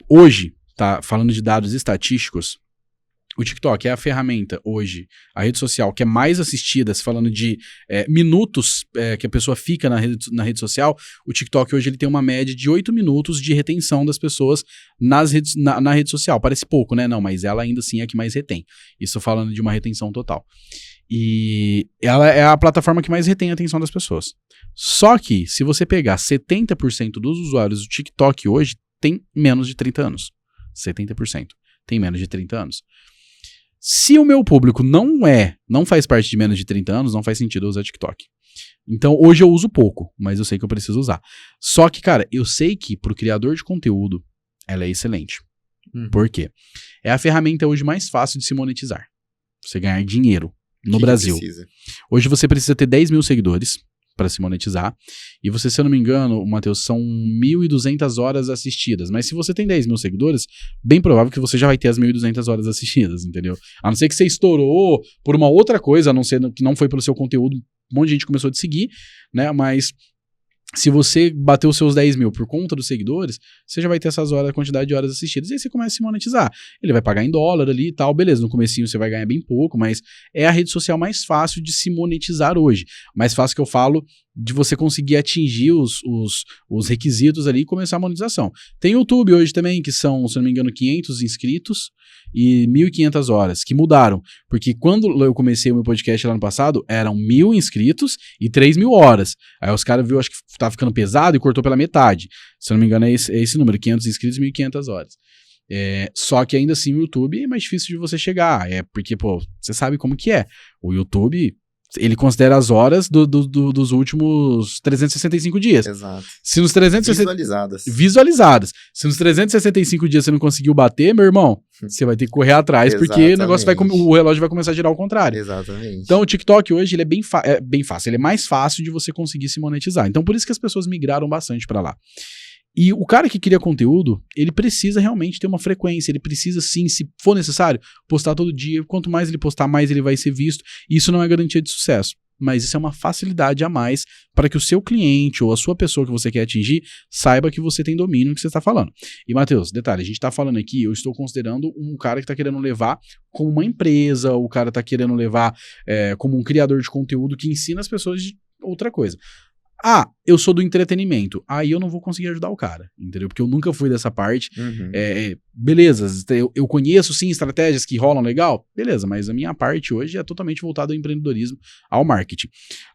Hoje, tá falando de dados estatísticos, o TikTok é a ferramenta hoje, a rede social que é mais assistida, se falando de minutos que a pessoa fica na rede social, o TikTok hoje ele tem uma média de 8 minutos de retenção das pessoas na rede social. Parece pouco, né? Não, mas ela ainda assim é a que mais retém. Isso falando de uma retenção total. E ela é a plataforma que mais retém a atenção das pessoas. Só que, se você pegar 70% dos usuários do TikTok hoje, tem menos de 30 anos. 70% tem menos de 30 anos. Se o meu público não faz parte de menos de 30 anos, não faz sentido eu usar TikTok. Então, hoje eu uso pouco, mas eu sei que eu preciso usar. Só que, cara, eu sei que pro criador de conteúdo, ela é excelente. Por quê? É a ferramenta hoje mais fácil de se monetizar. Você ganhar dinheiro no Brasil. Hoje você precisa ter 10 mil seguidores para se monetizar. E você, se eu não me engano, Matheus, são 1.200 horas assistidas. Mas se você tem 10 mil seguidores, bem provável que você já vai ter as 1.200 horas assistidas, entendeu? A não ser que você estourou por uma outra coisa, a não ser que não foi pelo seu conteúdo, um monte de gente começou a te seguir, né? Mas se você bater os seus 10 mil por conta dos seguidores, você já vai ter essas horas, a quantidade de horas assistidas, e aí você começa a se monetizar. Ele vai pagar em dólar ali e tal, beleza, no comecinho você vai ganhar bem pouco, mas é a rede social mais fácil de se monetizar hoje. Mais fácil que eu falo de você conseguir atingir os requisitos ali e começar a monetização. Tem YouTube hoje também, que são, se não me engano, 500 inscritos e 1.500 horas, que mudaram. Porque quando eu comecei o meu podcast lá no passado, eram 1.000 inscritos e 3.000 horas. Aí os caras viram, acho que tava ficando pesado e cortou pela metade. Se eu não me engano, é esse número, 500 inscritos e 1.500 horas. Só que ainda assim o YouTube é mais difícil de você chegar. Porque, pô, você sabe como que é. O YouTube, ele considera as horas dos últimos 365 dias. Exato. Se nos 360... Visualizadas. Se nos 365 dias você não conseguiu bater, meu irmão, você vai ter que correr atrás, porque o negócio o relógio vai começar a girar ao contrário. Exatamente. Então o TikTok hoje ele é bem fácil, ele é mais fácil de você conseguir se monetizar. Então por isso que as pessoas migraram bastante para lá. E o cara que cria conteúdo, ele precisa realmente ter uma frequência, ele precisa sim, se for necessário, postar todo dia. Quanto mais ele postar, mais ele vai ser visto. Isso não é garantia de sucesso, mas isso é uma facilidade a mais para que o seu cliente ou a sua pessoa que você quer atingir saiba que você tem domínio no que você está falando. E, Matheus, detalhe, a gente está falando aqui, eu estou considerando um cara que está querendo levar como uma empresa, o cara está querendo levar como um criador de conteúdo que ensina as pessoas de outra coisa. Ah, eu sou do entretenimento. Aí eu não vou conseguir ajudar o cara, entendeu? Porque eu nunca fui dessa parte. Beleza, eu conheço sim estratégias que rolam legal, beleza, mas a minha parte hoje é totalmente voltada ao empreendedorismo, ao marketing.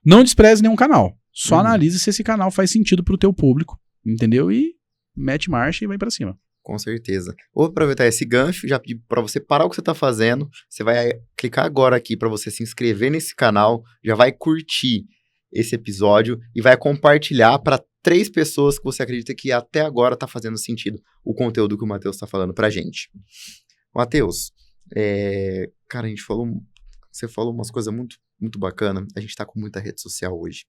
Não despreze nenhum canal, só analise se esse canal faz sentido pro teu público, entendeu? E mete marcha e vai pra cima. Com certeza. Vou aproveitar esse gancho, já pedir para você parar o que você está fazendo. Você vai clicar agora aqui para você se inscrever nesse canal, já vai curtir esse episódio e vai compartilhar para 3 pessoas que você acredita que até agora está fazendo sentido o conteúdo que o Matheus está falando para a gente. Matheus, cara, você falou umas coisas muito, muito bacanas. A gente está com muita rede social hoje.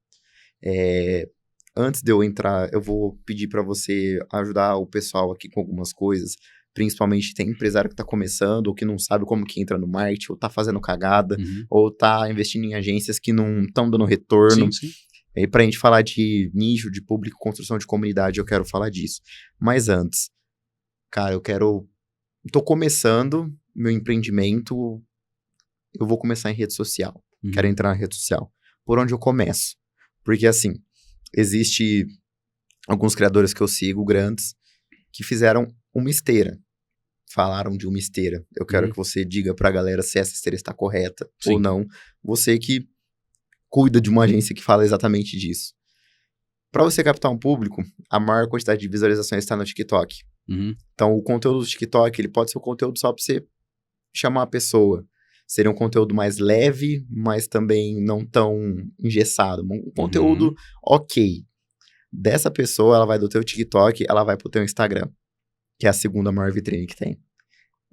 Antes de eu entrar, eu vou pedir para você ajudar o pessoal aqui com algumas coisas. Principalmente tem empresário que está começando, ou que não sabe como que entra no marketing, ou está fazendo cagada, ou está investindo em agências que não estão dando retorno. Sim. E para a gente falar de nicho, de público, construção de comunidade, eu quero falar disso. Mas antes, cara, tô começando meu empreendimento, eu vou começar em rede social. Quero entrar na rede social. Por onde eu começo? Porque assim, existe alguns criadores que eu sigo, grandes, que fizeram uma esteira. Falaram de uma esteira. Eu quero que você diga pra galera se essa esteira está correta ou não. Você que cuida de uma agência que fala exatamente disso. Para você captar um público, a maior quantidade de visualizações está no TikTok. Então, o conteúdo do TikTok, ele pode ser um conteúdo só pra você chamar a pessoa. Seria um conteúdo mais leve, mas também não tão engessado. Um conteúdo ok. Dessa pessoa, ela vai do teu TikTok, ela vai pro teu Instagram, que é a segunda maior vitrine que tem.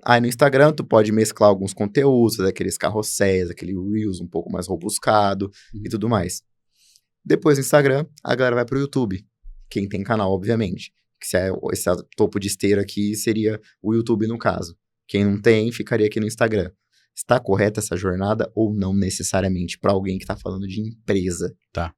Aí no Instagram, tu pode mesclar alguns conteúdos, aqueles carrosséis, aquele Reels um pouco mais robuscado e tudo mais. Depois do Instagram, a galera vai pro YouTube. Quem tem canal, obviamente. Que se é esse topo de esteira aqui, seria o YouTube no caso. Quem não tem, ficaria aqui no Instagram. Está correta essa jornada ou não necessariamente para alguém que está falando de empresa? Tá.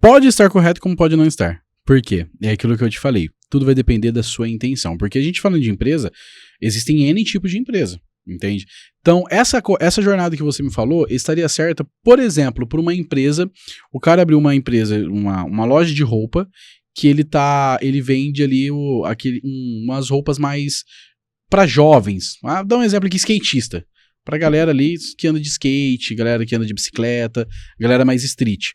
Pode estar correto como pode não estar. Por quê? É aquilo que eu te falei. Tudo vai depender da sua intenção. Porque a gente falando de empresa, existem N tipos de empresa, entende? Então, essa jornada que você me falou estaria certa, por exemplo, por uma empresa, o cara abriu uma empresa, uma loja de roupa, que ele vende ali umas roupas mais para jovens. Dá um exemplo aqui, skatista. Pra galera ali que anda de skate, galera que anda de bicicleta, galera mais street.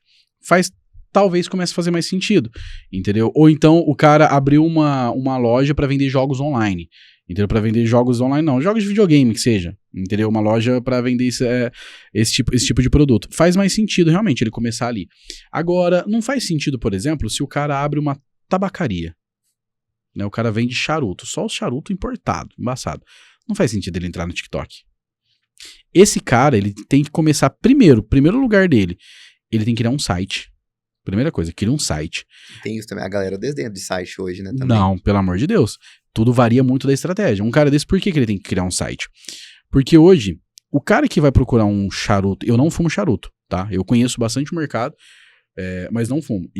Talvez comece a fazer mais sentido, entendeu? Ou então o cara abriu uma loja pra vender jogos online, entendeu? Pra vender jogos online não, jogos de videogame que seja, entendeu? Uma loja pra vender esse tipo de produto. Faz mais sentido realmente ele começar ali. Agora, não faz sentido, por exemplo, se o cara abre uma tabacaria, né? O cara vende charuto, só o charuto importado, embaçado. Não faz sentido ele entrar no TikTok. Esse cara, ele tem que começar primeiro lugar dele, ele tem que criar um site. Primeira coisa, cria um site. Tem isso também, a galera desdenha de site hoje, né? Também. Não, pelo amor de Deus. Tudo varia muito da estratégia. Um cara desse, por que ele tem que criar um site? Porque hoje, o cara que vai procurar um charuto, eu não fumo charuto, tá? Eu conheço bastante o mercado, mas não fumo.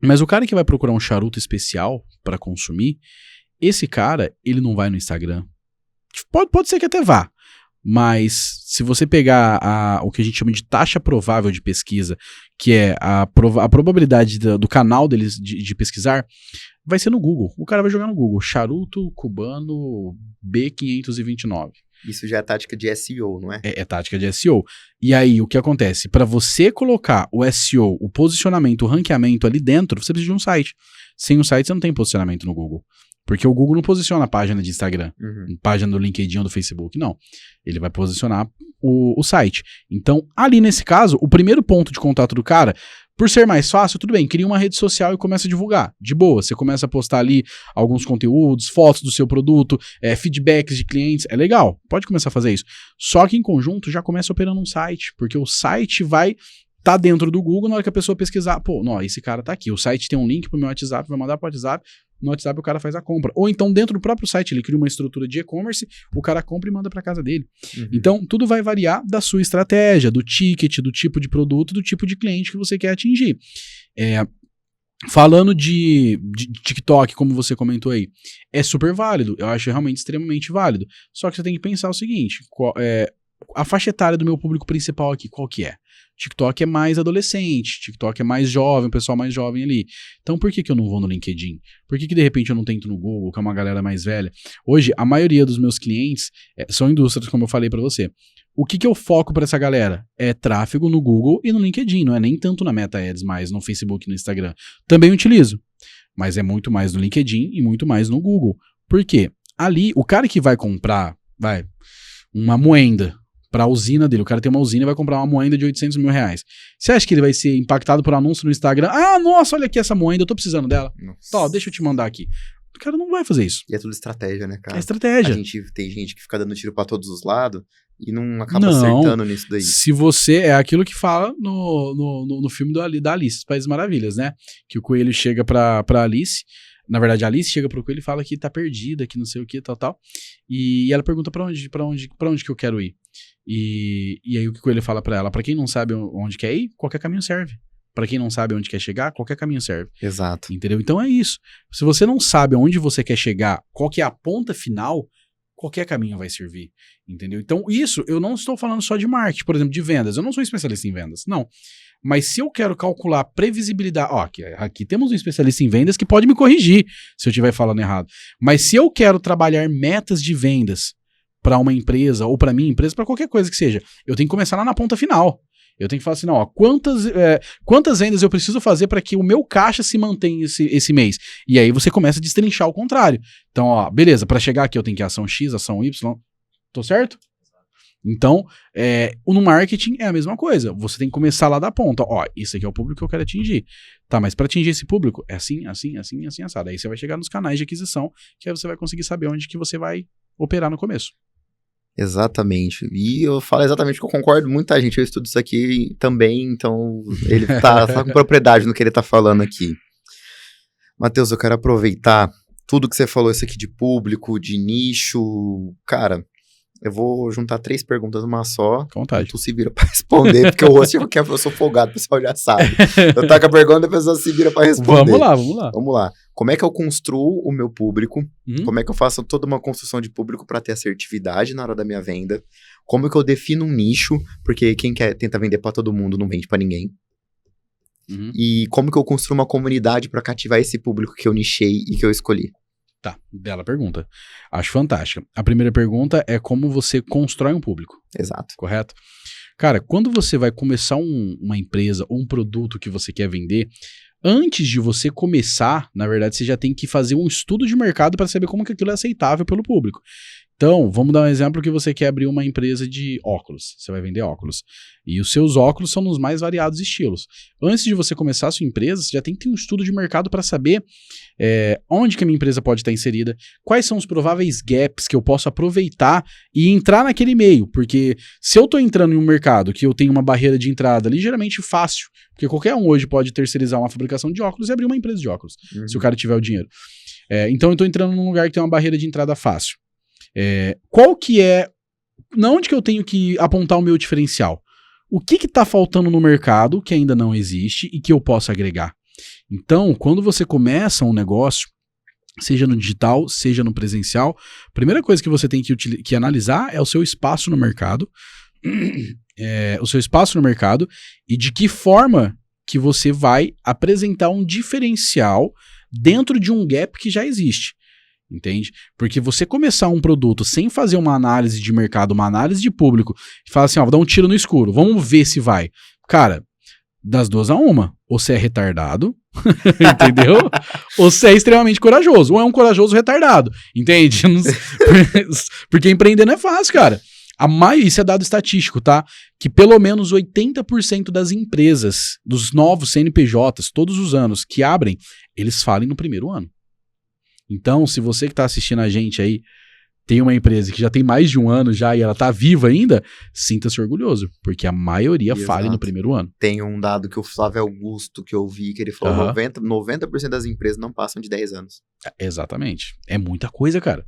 Mas o cara que vai procurar um charuto especial para consumir, esse cara, ele não vai no Instagram. Pode ser que até vá. Mas se você pegar o que a gente chama de taxa provável de pesquisa, que é a probabilidade do canal deles de pesquisar, vai ser no Google. O cara vai jogar no Google, charuto cubano B529. Isso já é tática de SEO, não é? É tática de SEO. E aí, o que acontece? Para você colocar o SEO, o posicionamento, o ranqueamento ali dentro, você precisa de um site. Sem um site, você não tem posicionamento no Google. Porque o Google não posiciona a página de Instagram, página do LinkedIn ou do Facebook, não. Ele vai posicionar o site. Então, ali nesse caso, o primeiro ponto de contato do cara, por ser mais fácil, tudo bem, cria uma rede social e começa a divulgar. De boa, você começa a postar ali alguns conteúdos, fotos do seu produto, feedbacks de clientes, é legal, pode começar a fazer isso. Só que em conjunto já começa operando um site, porque o site vai tá dentro do Google, na hora que a pessoa pesquisar, esse cara tá aqui, o site tem um link pro meu WhatsApp, vai mandar pro WhatsApp, no WhatsApp o cara faz a compra. Ou então dentro do próprio site ele cria uma estrutura de e-commerce, o cara compra e manda pra casa dele. Então tudo vai variar da sua estratégia, do ticket, do tipo de produto, do tipo de cliente que você quer atingir. Falando de TikTok, como você comentou aí, é super válido, eu acho realmente extremamente válido. Só que você tem que pensar o seguinte, a faixa etária do meu público principal aqui, qual que é? TikTok é mais adolescente, TikTok é mais jovem, o pessoal mais jovem ali. Então por que eu não vou no LinkedIn? Por que de repente eu não tento no Google, que é uma galera mais velha? Hoje, a maioria dos meus clientes são indústrias, como eu falei pra você. O que eu foco pra essa galera? É tráfego no Google e no LinkedIn, não é nem tanto na Meta Ads mais, no Facebook e no Instagram. Também utilizo, mas é muito mais no LinkedIn e muito mais no Google. Por quê? Ali, o cara que vai comprar, uma moenda pra usina dele, o cara tem uma usina e vai comprar uma moenda de 800 mil reais. Você acha que ele vai ser impactado por anúncio no Instagram? Ah, nossa, olha aqui essa moenda, eu tô precisando dela. Tó, deixa eu te mandar aqui. O cara não vai fazer isso. E é tudo estratégia, né, cara? É estratégia. Tem gente que fica dando tiro pra todos os lados e não acaba acertando nisso daí. Se você... É aquilo que fala no filme da Alice, País Maravilhas, né? Que o coelho chega pra Alice. Na verdade, a Alice chega pro coelho e fala que tá perdida, que não sei o que, tal. E ela pergunta pra onde que eu quero ir. E aí o que o coelho fala pra ela? Pra quem não sabe onde quer ir, qualquer caminho serve. Pra quem não sabe onde quer chegar, qualquer caminho serve. Exato. Entendeu? Então é isso. Se você não sabe aonde você quer chegar, qual que é a ponta final, qualquer caminho vai servir. Entendeu? Então isso, eu não estou falando só de marketing, por exemplo, de vendas. Eu não sou especialista em vendas, não. Mas se eu quero calcular previsibilidade... Ó, aqui temos um especialista em vendas que pode me corrigir se eu estiver falando errado. Mas se eu quero trabalhar metas de vendas para uma empresa ou para minha empresa, para qualquer coisa que seja, eu tenho que começar lá na ponta final. Eu tenho que falar assim, não, ó, quantas vendas eu preciso fazer para que o meu caixa se mantenha esse mês? E aí você começa a destrinchar o contrário. Então, ó, beleza, para chegar aqui eu tenho que ir ação X, ação Y, tô certo? Então, no marketing é a mesma coisa. Você tem que começar lá da ponta. Ó, isso aqui é o público que eu quero atingir. Tá, mas para atingir esse público, é assim, assado. Aí você vai chegar nos canais de aquisição, que aí você vai conseguir saber onde que você vai operar no começo. Exatamente. E eu falo exatamente que eu concordo. Muita gente, eu estudo isso aqui também, então ele tá com propriedade no que ele tá falando aqui. Matheus, eu quero aproveitar tudo que você falou, isso aqui de público, de nicho. Cara, eu vou juntar 3 perguntas numa só. Com vontade. Tu se vira pra responder, porque o rosto eu sou folgado, o pessoal já sabe. Eu taco a pergunta e a pessoa se vira pra responder. Vamos lá. Como é que eu construo o meu público? Como é que eu faço toda uma construção de público para ter assertividade na hora da minha venda? Como é que eu defino um nicho? Porque quem tenta vender para todo mundo não vende para ninguém. E como que eu construo uma comunidade para cativar esse público que eu nichei e que eu escolhi? Tá, bela pergunta. Acho fantástica. A primeira pergunta é como você constrói um público. Exato. Correto? Cara, quando você vai começar uma empresa ou um produto que você quer vender, antes de você começar, na verdade, você já tem que fazer um estudo de mercado para saber como que aquilo é aceitável pelo público. Então, vamos dar um exemplo que você quer abrir uma empresa de óculos. Você vai vender óculos. E os seus óculos são nos mais variados estilos. Antes de você começar a sua empresa, você já tem que ter um estudo de mercado para saber onde que a minha empresa pode estar inserida, quais são os prováveis gaps que eu posso aproveitar e entrar naquele meio. Porque se eu estou entrando em um mercado que eu tenho uma barreira de entrada ligeiramente fácil, porque qualquer um hoje pode terceirizar uma fabricação de óculos e abrir uma empresa de óculos, se o cara tiver o dinheiro. Então eu estou entrando num lugar que tem uma barreira de entrada fácil. Qual que é... Onde que eu tenho que apontar o meu diferencial? O que tá faltando no mercado que ainda não existe e que eu posso agregar? Então, quando você começa um negócio, seja no digital, seja no presencial, a primeira coisa que você tem que analisar é o seu espaço no mercado, e de que forma que você vai apresentar um diferencial dentro de um gap que já existe. Entende? Porque você começar um produto sem fazer uma análise de mercado, uma análise de público, e falar assim, ó, vou dar um tiro no escuro, vamos ver se vai. Cara, das duas a uma, ou você é retardado, entendeu? Ou você é extremamente corajoso, ou é um corajoso retardado, entende? Porque empreender não é fácil, cara. Isso é dado estatístico, tá? Que pelo menos 80% das empresas, dos novos CNPJs, todos os anos que abrem, eles falem no primeiro ano. Então, se você que está assistindo a gente aí tem uma empresa que já tem mais de um ano já e ela está viva ainda, sinta-se orgulhoso, porque a maioria fale no primeiro ano. Tem um dado que o Flávio Augusto, que eu vi, que ele falou 90% das empresas não passam de 10 anos. Exatamente. É muita coisa, cara.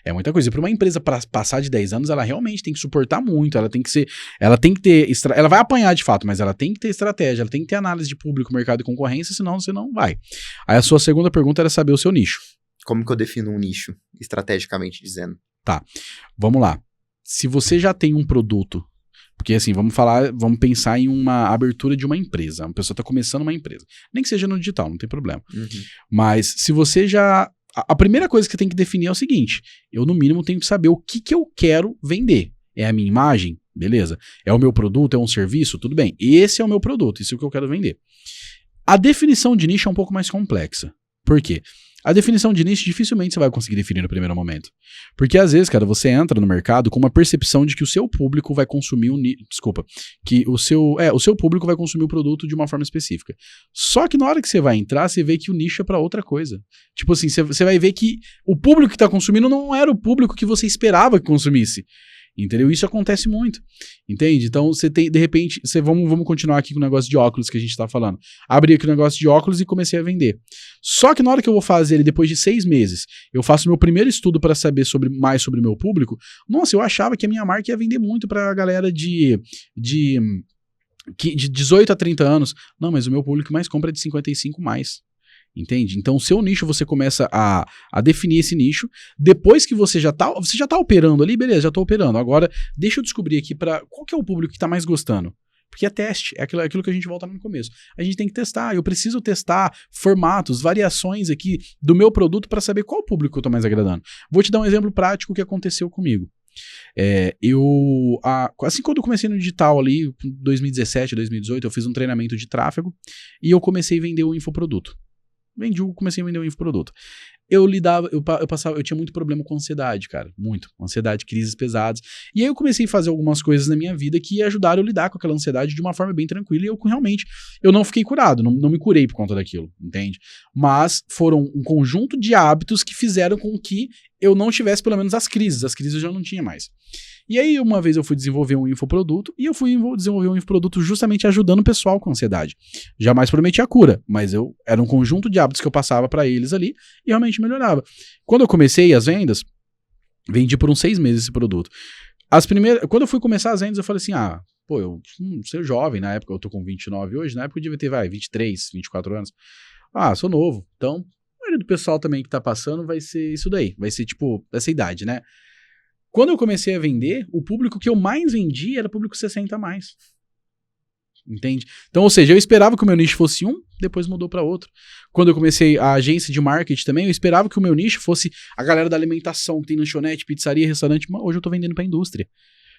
É muita coisa. E para uma empresa passar de 10 anos, ela realmente tem que suportar muito, ela tem que ter, ela vai apanhar de fato, mas ela tem que ter estratégia, ela tem que ter análise de público, mercado e concorrência, senão você não vai. Aí a sua segunda pergunta era saber o seu nicho. Como que eu defino um nicho, estrategicamente dizendo? Tá, vamos lá. Se você já tem um produto, porque assim, vamos pensar em uma abertura de uma empresa. Uma pessoa está começando uma empresa. Nem que seja no digital, não tem problema. Mas se você já... A primeira coisa que você tem que definir é o seguinte, eu no mínimo tenho que saber o que eu quero vender. É a minha imagem? Beleza. É o meu produto? É um serviço? Tudo bem. Esse é o meu produto, isso é o que eu quero vender. A definição de nicho é um pouco mais complexa. Por quê? A definição de nicho dificilmente você vai conseguir definir no primeiro momento. Porque às vezes, cara, você entra no mercado com uma percepção de que o seu público vai consumir que o seu público vai consumir o produto de uma forma específica. Só que na hora que você vai entrar, você vê que o nicho é pra outra coisa. Tipo assim, você vai ver que o público que tá consumindo não era o público que você esperava que consumisse. Entendeu? Isso acontece muito, entende? Então você tem, de repente, vamos continuar aqui com o negócio de óculos que a gente tá falando. Abri aqui o negócio de óculos e comecei a vender. Só que na hora que eu vou fazer ele, depois de 6 meses, eu faço meu primeiro estudo para saber mais sobre o meu público. Nossa, eu achava que a minha marca ia vender muito pra galera de 18 a 30 anos. Não, mas o meu público mais compra é de 55 mais. Entende? Então o seu nicho, você começa a definir esse nicho. Depois que você já tá operando ali, beleza, já tô operando. Agora, deixa eu descobrir aqui qual que é o público que tá mais gostando. Porque é teste, é aquilo que a gente volta no começo. A gente tem que testar, eu preciso testar formatos, variações aqui do meu produto para saber qual público eu tô mais agradando. Vou te dar um exemplo prático que aconteceu comigo. Assim, quando eu comecei no digital ali, 2017, 2018, eu fiz um treinamento de tráfego e eu comecei a vender o infoproduto. Comecei a vender um infoproduto. Eu tinha muito problema com ansiedade, cara, muito, ansiedade, crises pesadas, e aí eu comecei a fazer algumas coisas na minha vida que ajudaram eu a lidar com aquela ansiedade de uma forma bem tranquila, e eu não fiquei curado, não me curei por conta daquilo, entende? Mas foram um conjunto de hábitos que fizeram com que eu não tivesse pelo menos as crises eu já não tinha mais. E aí, uma vez eu fui desenvolver um infoproduto, e eu fui desenvolver um infoproduto justamente ajudando o pessoal com ansiedade. Jamais prometi a cura, mas era um conjunto de hábitos que eu passava pra eles ali, e realmente melhorava. Quando eu comecei as vendas, vendi por uns 6 meses esse produto. Quando eu fui começar as vendas, eu falei assim, eu sou jovem, na época eu tô com 29 hoje, na época eu devia ter, 23, 24 anos. Sou novo, então, a maioria do pessoal também que tá passando vai ser isso daí, vai ser tipo, essa idade, né? Quando eu comecei a vender, o público que eu mais vendi era público 60 a mais. Entende? Então, ou seja, eu esperava que o meu nicho fosse depois mudou para outro. Quando eu comecei a agência de marketing também, eu esperava que o meu nicho fosse a galera da alimentação, que tem lanchonete, pizzaria, restaurante, mas hoje eu tô vendendo pra indústria.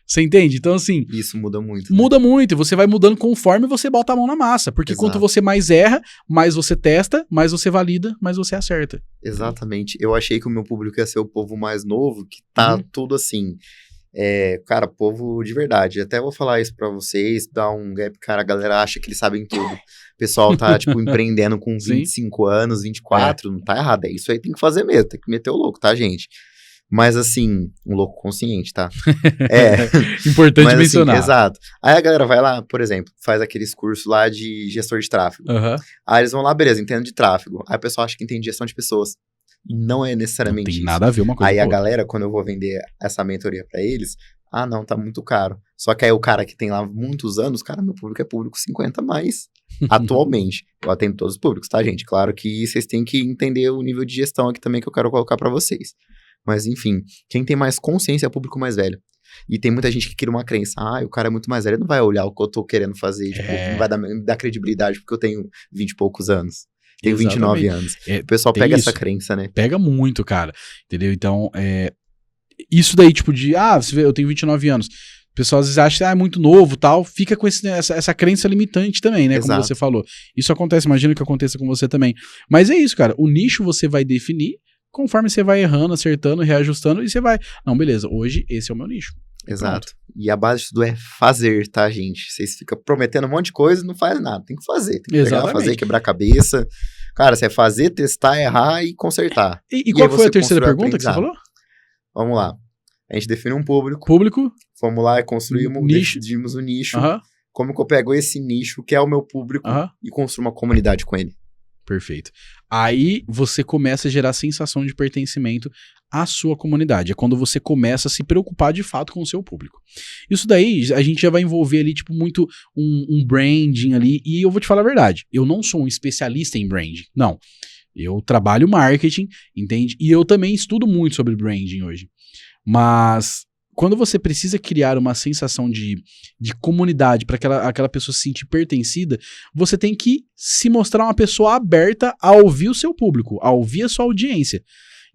Você entende? Então, assim... Isso muda muito. Muda muito, e você vai mudando conforme você bota a mão na massa, porque Exato. quanto você mais erra, mais você testa, mais você valida, mais você acerta. Exatamente. Eu achei que o meu público ia ser o povo mais novo, que tá tudo assim... cara, povo de verdade. Até vou falar isso pra vocês, dar um gap, cara, a galera acha que eles sabem tudo. O pessoal tá, tipo, empreendendo com 25 anos, 24, não tá errado. É isso aí, tem que fazer mesmo, tem que meter o louco, tá, gente? Mas, assim, um louco consciente, tá? Importante mas, mencionar. Assim, exato. Aí a galera vai lá, por exemplo, faz aqueles cursos lá de gestor de tráfego. Aí eles vão lá, beleza, entendo de tráfego. Aí o pessoal acha que entende gestão de pessoas. Não é necessariamente isso. Não tem nada a ver uma coisa Aí com a outra. galera, quando eu vou vender essa mentoria pra eles, não, tá muito caro. Só que aí o cara que tem lá muitos anos, cara, meu público é público 50 mais. Atualmente. Eu atendo todos os públicos, tá, gente? Claro que vocês têm que entender o nível de gestão aqui também que eu quero colocar pra vocês. Mas, enfim, quem tem mais consciência é o público mais velho. E tem muita gente que cria uma crença, o cara é muito mais velho, ele não vai olhar o que eu tô querendo fazer, tipo, não vai dar credibilidade porque eu tenho 20 e poucos anos. Tenho 29 anos. O pessoal pega essa crença, né? Pega muito, cara. Entendeu? Então, isso daí, tipo, você vê, eu tenho 29 anos. O pessoal às vezes acha que é muito novo e tal, fica com essa crença limitante também, né? Exato. Como você falou. Isso acontece, imagino que aconteça com você também. Mas é isso, cara. O nicho você vai definir conforme você vai errando, acertando, reajustando, e você vai... Não, beleza, hoje esse é o meu nicho. Exato. E a base de tudo é fazer, tá, gente? Vocês ficam prometendo um monte de coisa e não faz nada. Tem que fazer. Tem que pegar, fazer, quebrar a cabeça. Cara, você é fazer, testar, errar e consertar. E qual foi a terceira pergunta que você falou? Vamos lá. A gente define um público. Fomos lá e construímos, decidimos o nicho. Como que eu pego esse nicho, que é o meu público, e construo uma comunidade com ele. Perfeito. Aí você começa a gerar sensação de pertencimento à sua comunidade. É quando você começa a se preocupar de fato com o seu público. Isso daí a gente já vai envolver ali, tipo, muito um branding ali. E eu vou te falar a verdade. Eu não sou um especialista em branding. Não. Eu trabalho marketing, entende? E eu também estudo muito sobre branding hoje. Mas quando você precisa criar uma sensação de comunidade para aquela pessoa se sentir pertencida, você tem que se mostrar uma pessoa aberta a ouvir o seu público, a ouvir a sua audiência,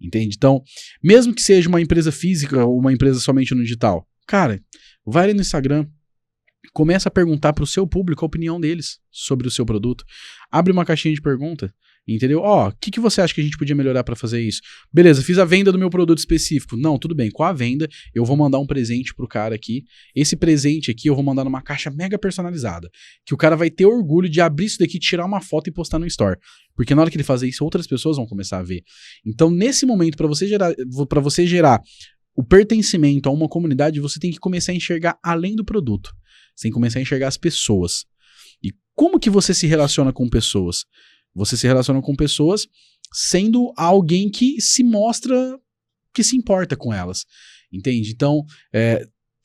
entende? Então, mesmo que seja uma empresa física ou uma empresa somente no digital, cara, vai ali no Instagram, Começa a perguntar pro seu público a opinião deles sobre o seu produto. Abre uma caixinha de pergunta, entendeu? Ó, o que você acha que a gente podia melhorar para fazer isso? Beleza, fiz a venda do meu produto específico. Não, tudo bem, com a venda eu vou mandar um presente pro cara aqui. Esse presente aqui eu vou mandar numa caixa mega personalizada, que o cara vai ter orgulho de abrir isso daqui, tirar uma foto e postar no store. Porque na hora que ele fazer isso, outras pessoas vão começar a ver. Então, nesse momento, para você gerar o pertencimento a uma comunidade, você tem que começar a enxergar além do produto. Você tem que começar a enxergar as pessoas. E como que você se relaciona com pessoas? Você se relaciona com pessoas sendo alguém que se mostra que se importa com elas. Entende? Então,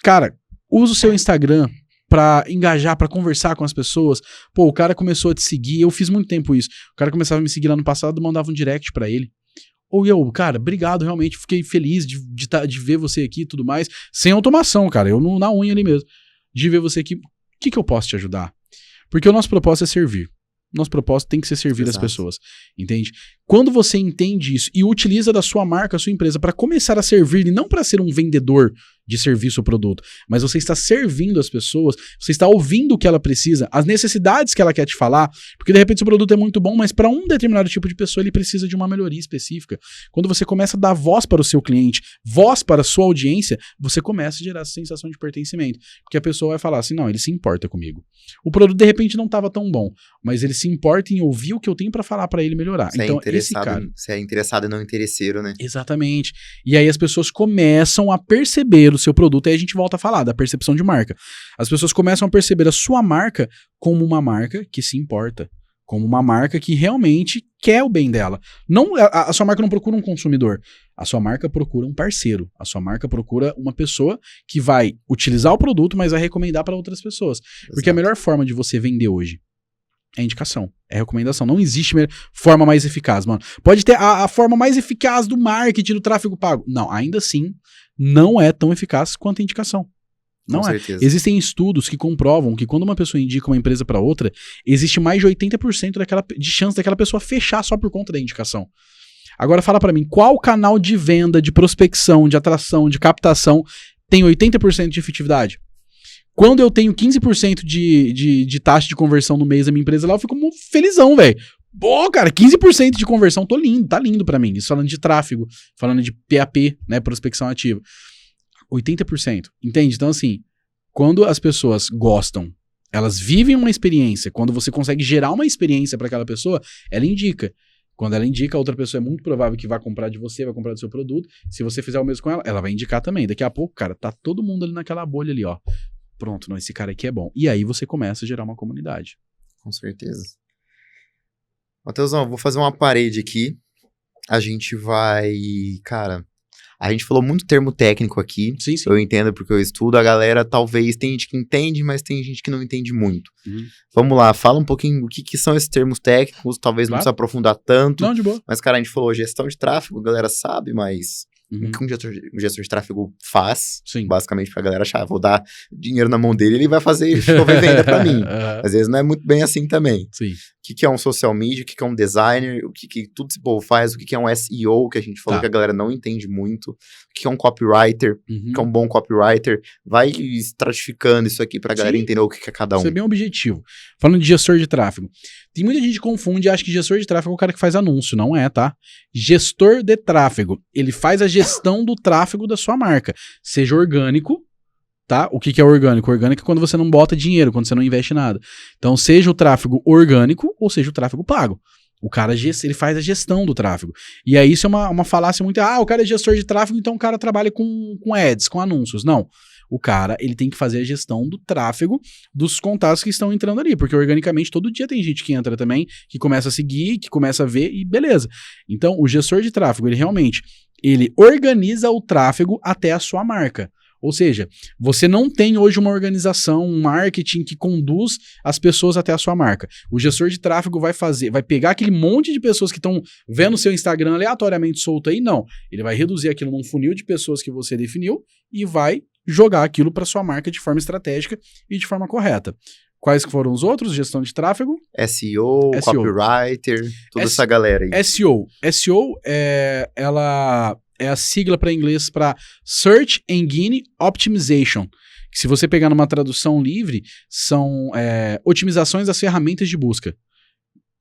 cara, usa o seu Instagram pra engajar, pra conversar com as pessoas. Pô, o cara começou a te seguir, eu fiz muito tempo isso. O cara começava a me seguir lá no passado, eu mandava um direct pra ele. Ou eu, cara, obrigado, realmente, fiquei feliz de ver você aqui e tudo mais. Sem automação, cara, eu na unha ali mesmo. De ver você aqui, o que eu posso te ajudar? Porque o nosso propósito é servir. Nosso propósito tem que ser servir as pessoas, entende? Quando você entende isso e utiliza da sua marca, a sua empresa, para começar a servir, e não para ser um vendedor de serviço ou produto, mas você está servindo as pessoas, você está ouvindo o que ela precisa, as necessidades que ela quer te falar, porque de repente seu produto é muito bom, mas para um determinado tipo de pessoa ele precisa de uma melhoria específica. Quando você começa a dar voz para o seu cliente, voz para a sua audiência, você começa a gerar essa sensação de pertencimento, porque a pessoa vai falar assim, não, ele se importa comigo. O produto de repente não estava tão bom, mas ele se importa em ouvir o que eu tenho para falar para ele melhorar. Então, você é interessado e não interesseiro, né? Exatamente. E aí as pessoas começam a perceber o seu produto, aí a gente volta a falar da percepção de marca. As pessoas começam a perceber a sua marca como uma marca que se importa, como uma marca que realmente quer o bem dela. Não, a sua marca não procura um consumidor, a sua marca procura um parceiro, a sua marca procura uma pessoa que vai utilizar o produto, mas vai recomendar para outras pessoas. Exato. Porque a melhor forma de você vender hoje é indicação, é recomendação. Não existe forma mais eficaz, mano. Pode ter a forma mais eficaz do marketing, do tráfego pago. Não, ainda assim, não é tão eficaz quanto a indicação. Não com é. certeza. Existem estudos que comprovam que quando uma pessoa indica uma empresa para outra, existe mais de 80% de chance daquela pessoa fechar só por conta da indicação. Agora fala para mim, qual canal de venda, de prospecção, de atração, de captação tem 80% de efetividade? Quando eu tenho 15% de taxa de conversão no mês da minha empresa lá, eu fico muito felizão, velho. Pô, cara, 15% de conversão, tô lindo, tá lindo pra mim. Isso falando de tráfego, falando de PAP, né, prospecção ativa. 80%, entende? Então, assim, quando as pessoas gostam, elas vivem uma experiência, quando você consegue gerar uma experiência pra aquela pessoa, ela indica. Quando ela indica, a outra pessoa é muito provável que vai comprar de você, vai comprar do seu produto. Se você fizer o mesmo com ela, ela vai indicar também. Daqui a pouco, cara, tá todo mundo ali naquela bolha ali, ó. Pronto, não, esse cara aqui é bom. E aí você começa a gerar uma comunidade. Com certeza. Matheusão, vou fazer uma parede aqui. A gente vai... Cara, a gente falou muito termo técnico aqui. Sim, sim. Eu entendo porque eu estudo. A galera talvez tem gente que entende, mas tem gente que não entende muito. Vamos lá, fala um pouquinho o que são esses termos técnicos. Talvez não precisa aprofundar tanto. Não, de boa. Mas, cara, a gente falou gestão de tráfego, a galera sabe, mas... O que um gestor de tráfego faz, Sim. basicamente, pra galera achar, vou dar dinheiro na mão dele, ele vai fazer venda pra mim. Às vezes não é muito bem assim também. Sim. O que é um social media, o que é um designer, o que tudo esse povo faz, o que é um SEO, que a gente falou que a galera não entende muito, o que é um copywriter, o que é um bom copywriter, vai estratificando isso aqui pra galera entender o que é cada um. Isso é bem objetivo. Falando de gestor de tráfego, tem muita gente que confunde e acha que gestor de tráfego é o cara que faz anúncio, não é, tá? Gestor de tráfego, ele faz a gestão do tráfego da sua marca, seja orgânico, tá? O que é orgânico? Orgânico é quando você não bota dinheiro, quando você não investe nada. Então, seja o tráfego orgânico ou seja o tráfego pago. O cara, ele faz a gestão do tráfego. E aí isso é uma falácia muito... o cara é gestor de tráfego, então o cara trabalha com ads, com anúncios. Não. O cara, ele tem que fazer a gestão do tráfego dos contatos que estão entrando ali, porque organicamente todo dia tem gente que entra também, que começa a seguir, que começa a ver e beleza. Então, o gestor de tráfego, ele organiza o tráfego até a sua marca. Ou seja, você não tem hoje uma organização, um marketing que conduz as pessoas até a sua marca. O gestor de tráfego vai pegar aquele monte de pessoas que estão vendo o seu Instagram aleatoriamente solto aí, não. Ele vai reduzir aquilo num funil de pessoas que você definiu e vai jogar aquilo para sua marca de forma estratégica e de forma correta. Quais foram os outros? Gestão de tráfego? SEO. Copywriter, toda essa galera aí. SEO ela é a sigla para inglês para Search Engine Optimization, que se você pegar numa tradução livre, são otimizações das ferramentas de busca.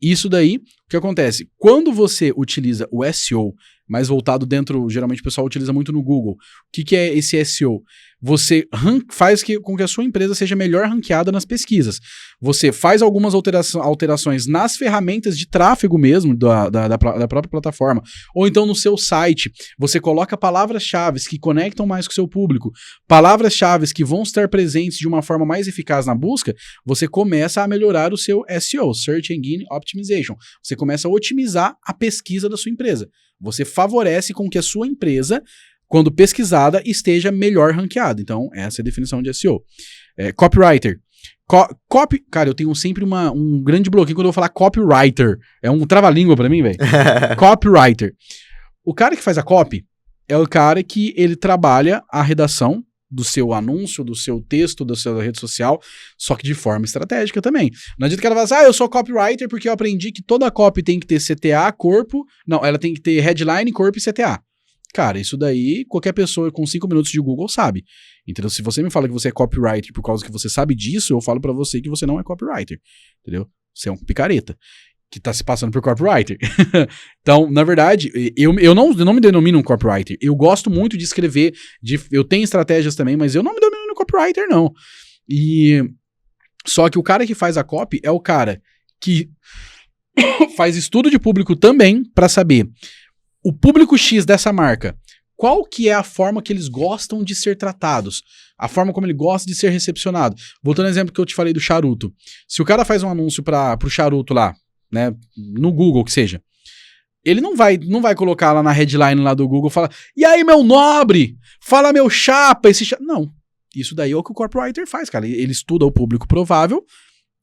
Isso daí, o que acontece? Quando você utiliza o SEO, mais voltado dentro, geralmente o pessoal utiliza muito no Google. O que é esse SEO? Você faz com que a sua empresa seja melhor ranqueada nas pesquisas. Você faz algumas alterações nas ferramentas de tráfego mesmo da própria plataforma. Ou então no seu site, você coloca palavras-chave que conectam mais com o seu público, palavras-chave que vão estar presentes de uma forma mais eficaz na busca, você começa a melhorar o seu SEO, Search Engine Optimization. Você começa a otimizar a pesquisa da sua empresa. Você favorece com que a sua empresa, quando pesquisada, esteja melhor ranqueada. Então, essa é a definição de SEO. Copywriter. Cara, eu tenho sempre um grande bloqueio quando eu vou falar copywriter. É um trava-língua pra mim, velho. Copywriter. O cara que faz a copy é o cara que ele trabalha a redação do seu anúncio, do seu texto, da sua rede social, só que de forma estratégica também. Não adianta que ela fale assim, eu sou copywriter porque eu aprendi que toda copy tem que ter CTA, corpo... Não, ela tem que ter headline, corpo e CTA. Cara, isso daí qualquer pessoa com 5 minutos de Google sabe. Então, se você me fala que você é copywriter por causa que você sabe disso, eu falo pra você que você não é copywriter. Entendeu? Você é um picareta que tá se passando por copywriter. Então, na verdade, eu não me denomino um copywriter. Eu gosto muito de escrever, eu tenho estratégias também, mas eu não me denomino copywriter, não. Só que o cara que faz a copy é o cara que faz estudo de público também para saber o público X dessa marca, qual que é a forma que eles gostam de ser tratados, a forma como ele gosta de ser recepcionado. Voltando ao exemplo que eu te falei do charuto. Se o cara faz um anúncio pro charuto lá, né, no Google que seja, ele não vai colocar lá na headline lá do Google, falar, e aí meu nobre, fala meu chapa, não, isso daí é o que o copywriter faz, cara, ele estuda o público provável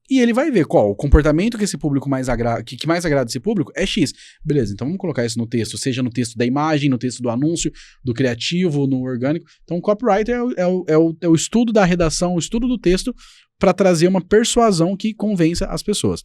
e ele vai ver qual o comportamento que esse público que mais agrada esse público é X, beleza, então vamos colocar isso no texto, seja no texto da imagem, no texto do anúncio, do criativo, no orgânico. Então o copywriter é o estudo da redação, o estudo do texto para trazer uma persuasão que convença as pessoas.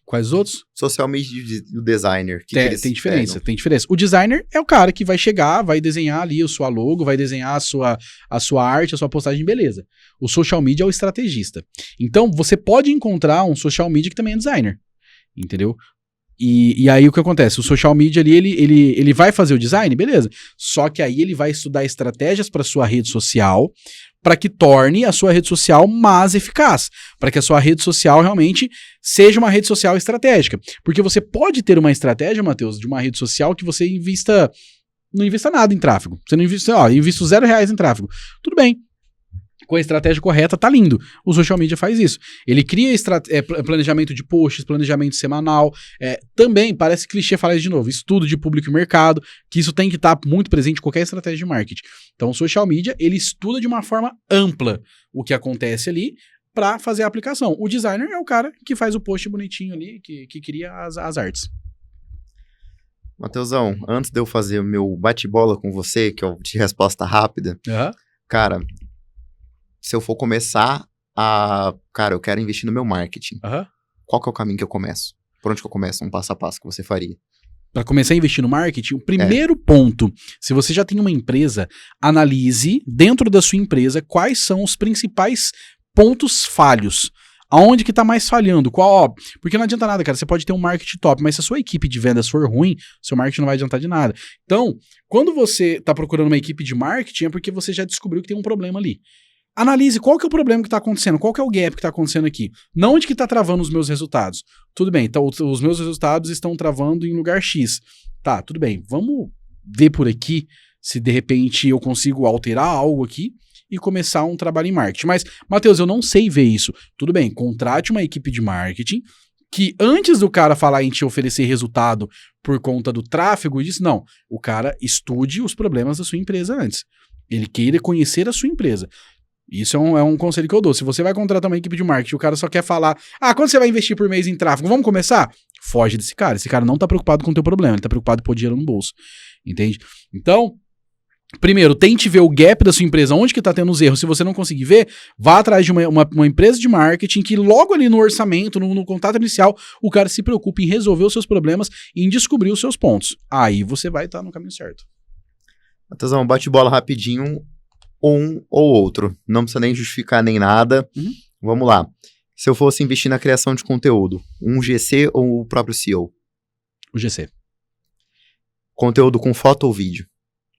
Quais outros? Social media e o designer. Tem diferença, tem diferença. O designer é o cara que vai chegar, vai desenhar ali a sua logo, vai desenhar a sua arte, a sua postagem, beleza. O social media é o estrategista. Então, você pode encontrar um social media que também é designer, entendeu? E aí o que acontece? O social media ali, ele vai fazer o design, beleza. Só que aí ele vai estudar estratégias para sua rede social, para que torne a sua rede social mais eficaz, para que a sua rede social realmente seja uma rede social estratégica. Porque você pode ter uma estratégia, Matheus, de uma rede social que você não invista nada em tráfego. Você não invista, invisto R$0 em tráfego. Tudo bem. Com a estratégia correta, tá lindo. O social media faz isso. Ele cria planejamento de posts, planejamento semanal. Também, parece clichê falar isso de novo, estudo de público e mercado, que isso tem que estar muito presente em qualquer estratégia de marketing. Então, o social media, ele estuda de uma forma ampla o que acontece ali para fazer a aplicação. O designer é o cara que faz o post bonitinho ali, que cria as artes. Mateusão, antes de eu fazer o meu bate-bola com você, que é de resposta rápida, cara... Se eu for começar Cara, eu quero investir no meu marketing. Qual que é o caminho que eu começo? Por onde que eu começo? Um passo a passo que você faria. Para começar a investir no marketing, o primeiro ponto, se você já tem uma empresa, analise dentro da sua empresa quais são os principais pontos falhos. Aonde que tá mais falhando? Porque não adianta nada, cara. Você pode ter um marketing top, mas se a sua equipe de vendas for ruim, seu marketing não vai adiantar de nada. Então, quando você tá procurando uma equipe de marketing, é porque você já descobriu que tem um problema ali. Analise qual que é o problema que está acontecendo, qual que é o gap que está acontecendo aqui. Não onde que está travando os meus resultados. Tudo bem, então os meus resultados estão travando em lugar X. Tá, tudo bem, vamos ver por aqui se de repente eu consigo alterar algo aqui e começar um trabalho em marketing. Mas, Matheus, eu não sei ver isso. Tudo bem, contrate uma equipe de marketing que antes do cara falar em te oferecer resultado por conta do tráfego, diz não, o cara estude os problemas da sua empresa antes. Ele queira conhecer a sua empresa. Isso é um conselho que eu dou. Se você vai contratar uma equipe de marketing, o cara só quer falar, quanto você vai investir por mês em tráfego? Vamos começar? Foge desse cara. Esse cara não tá preocupado com o teu problema, ele tá preocupado em pôr dinheiro no bolso. Entende? Então, primeiro, tente ver o gap da sua empresa, onde que tá tendo os erros. Se você não conseguir ver, vá atrás de uma empresa de marketing que logo ali no orçamento, no contato inicial, o cara se preocupe em resolver os seus problemas e em descobrir os seus pontos. Aí você vai estar no caminho certo. Matheusão, bate bola rapidinho. um ou outro. Não precisa nem justificar nem nada. Vamos lá. Se eu fosse investir na criação de conteúdo, um GC ou o próprio CEO? O GC. Conteúdo com foto ou vídeo?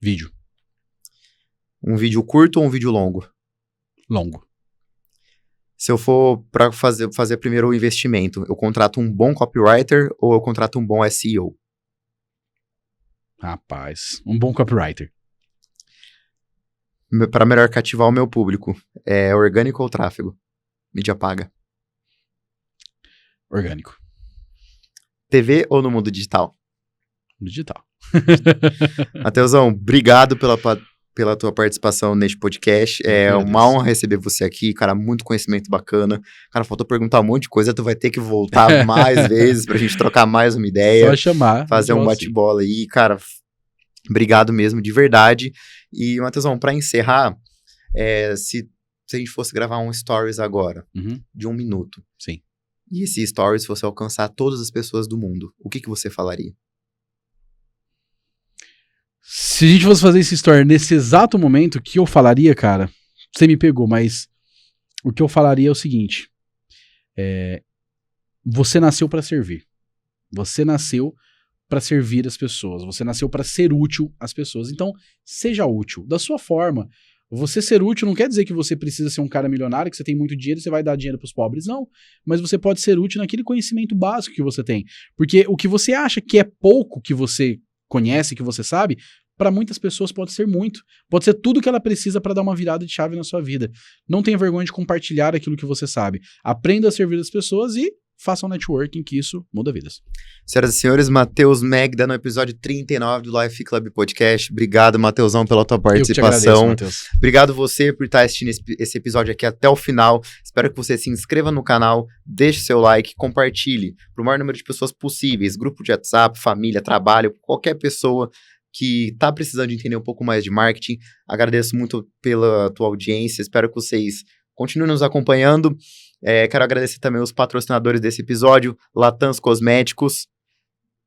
Vídeo. Um vídeo curto ou um vídeo longo? Longo. Se eu for para fazer primeiro o investimento, eu contrato um bom copywriter ou eu contrato um bom SEO? Rapaz, um bom copywriter. Para melhor cativar o meu público, é orgânico ou tráfego? Mídia paga. Orgânico. TV ou no mundo digital? Digital. Mateusão, obrigado pela tua participação neste podcast. É uma honra receber você aqui, cara, muito conhecimento bacana. Cara, faltou perguntar um monte de coisa, tu vai ter que voltar mais vezes pra gente trocar mais uma ideia. Só chamar. Fazer um bate-bola aí, cara. Obrigado mesmo, de verdade. E, Mateusão, pra encerrar, se a gente fosse gravar um stories agora, de 1 minuto. Sim. E esse stories fosse alcançar todas as pessoas do mundo, o que você falaria? Se a gente fosse fazer esse story nesse exato momento, o que eu falaria, cara? Você me pegou, mas o que eu falaria é o seguinte. Você nasceu pra servir. Você nasceu pra servir as pessoas. Você nasceu pra ser útil às pessoas. Então, seja útil. Da sua forma. Você ser útil não quer dizer que você precisa ser um cara milionário, que você tem muito dinheiro e você vai dar dinheiro pros pobres. Não. Mas você pode ser útil naquele conhecimento básico que você tem. Porque o que você acha que é pouco que você conhece, que você sabe, para muitas pessoas pode ser muito. Pode ser tudo que ela precisa para dar uma virada de chave na sua vida. Não tenha vergonha de compartilhar aquilo que você sabe. Aprenda a servir as pessoas e faça um networking, que isso muda vidas. Senhoras e senhores, Matheus Megda no episódio 39 do Life Club Podcast. Obrigado, Matheusão, pela tua participação. Eu que te agradeço, Matheus. Obrigado você por estar assistindo esse episódio aqui até o final. Espero que você se inscreva no canal, deixe seu like, compartilhe para o maior número de pessoas possíveis. Grupo de WhatsApp, família, trabalho, qualquer pessoa que está precisando de entender um pouco mais de marketing. Agradeço muito pela tua audiência. Espero que vocês continuem nos acompanhando. Quero agradecer também os patrocinadores desse episódio, Latans Cosméticos,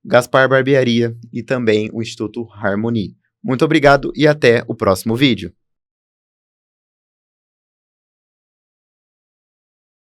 Gaspar Barbearia e também o Instituto Harmony. Muito obrigado e até o próximo vídeo.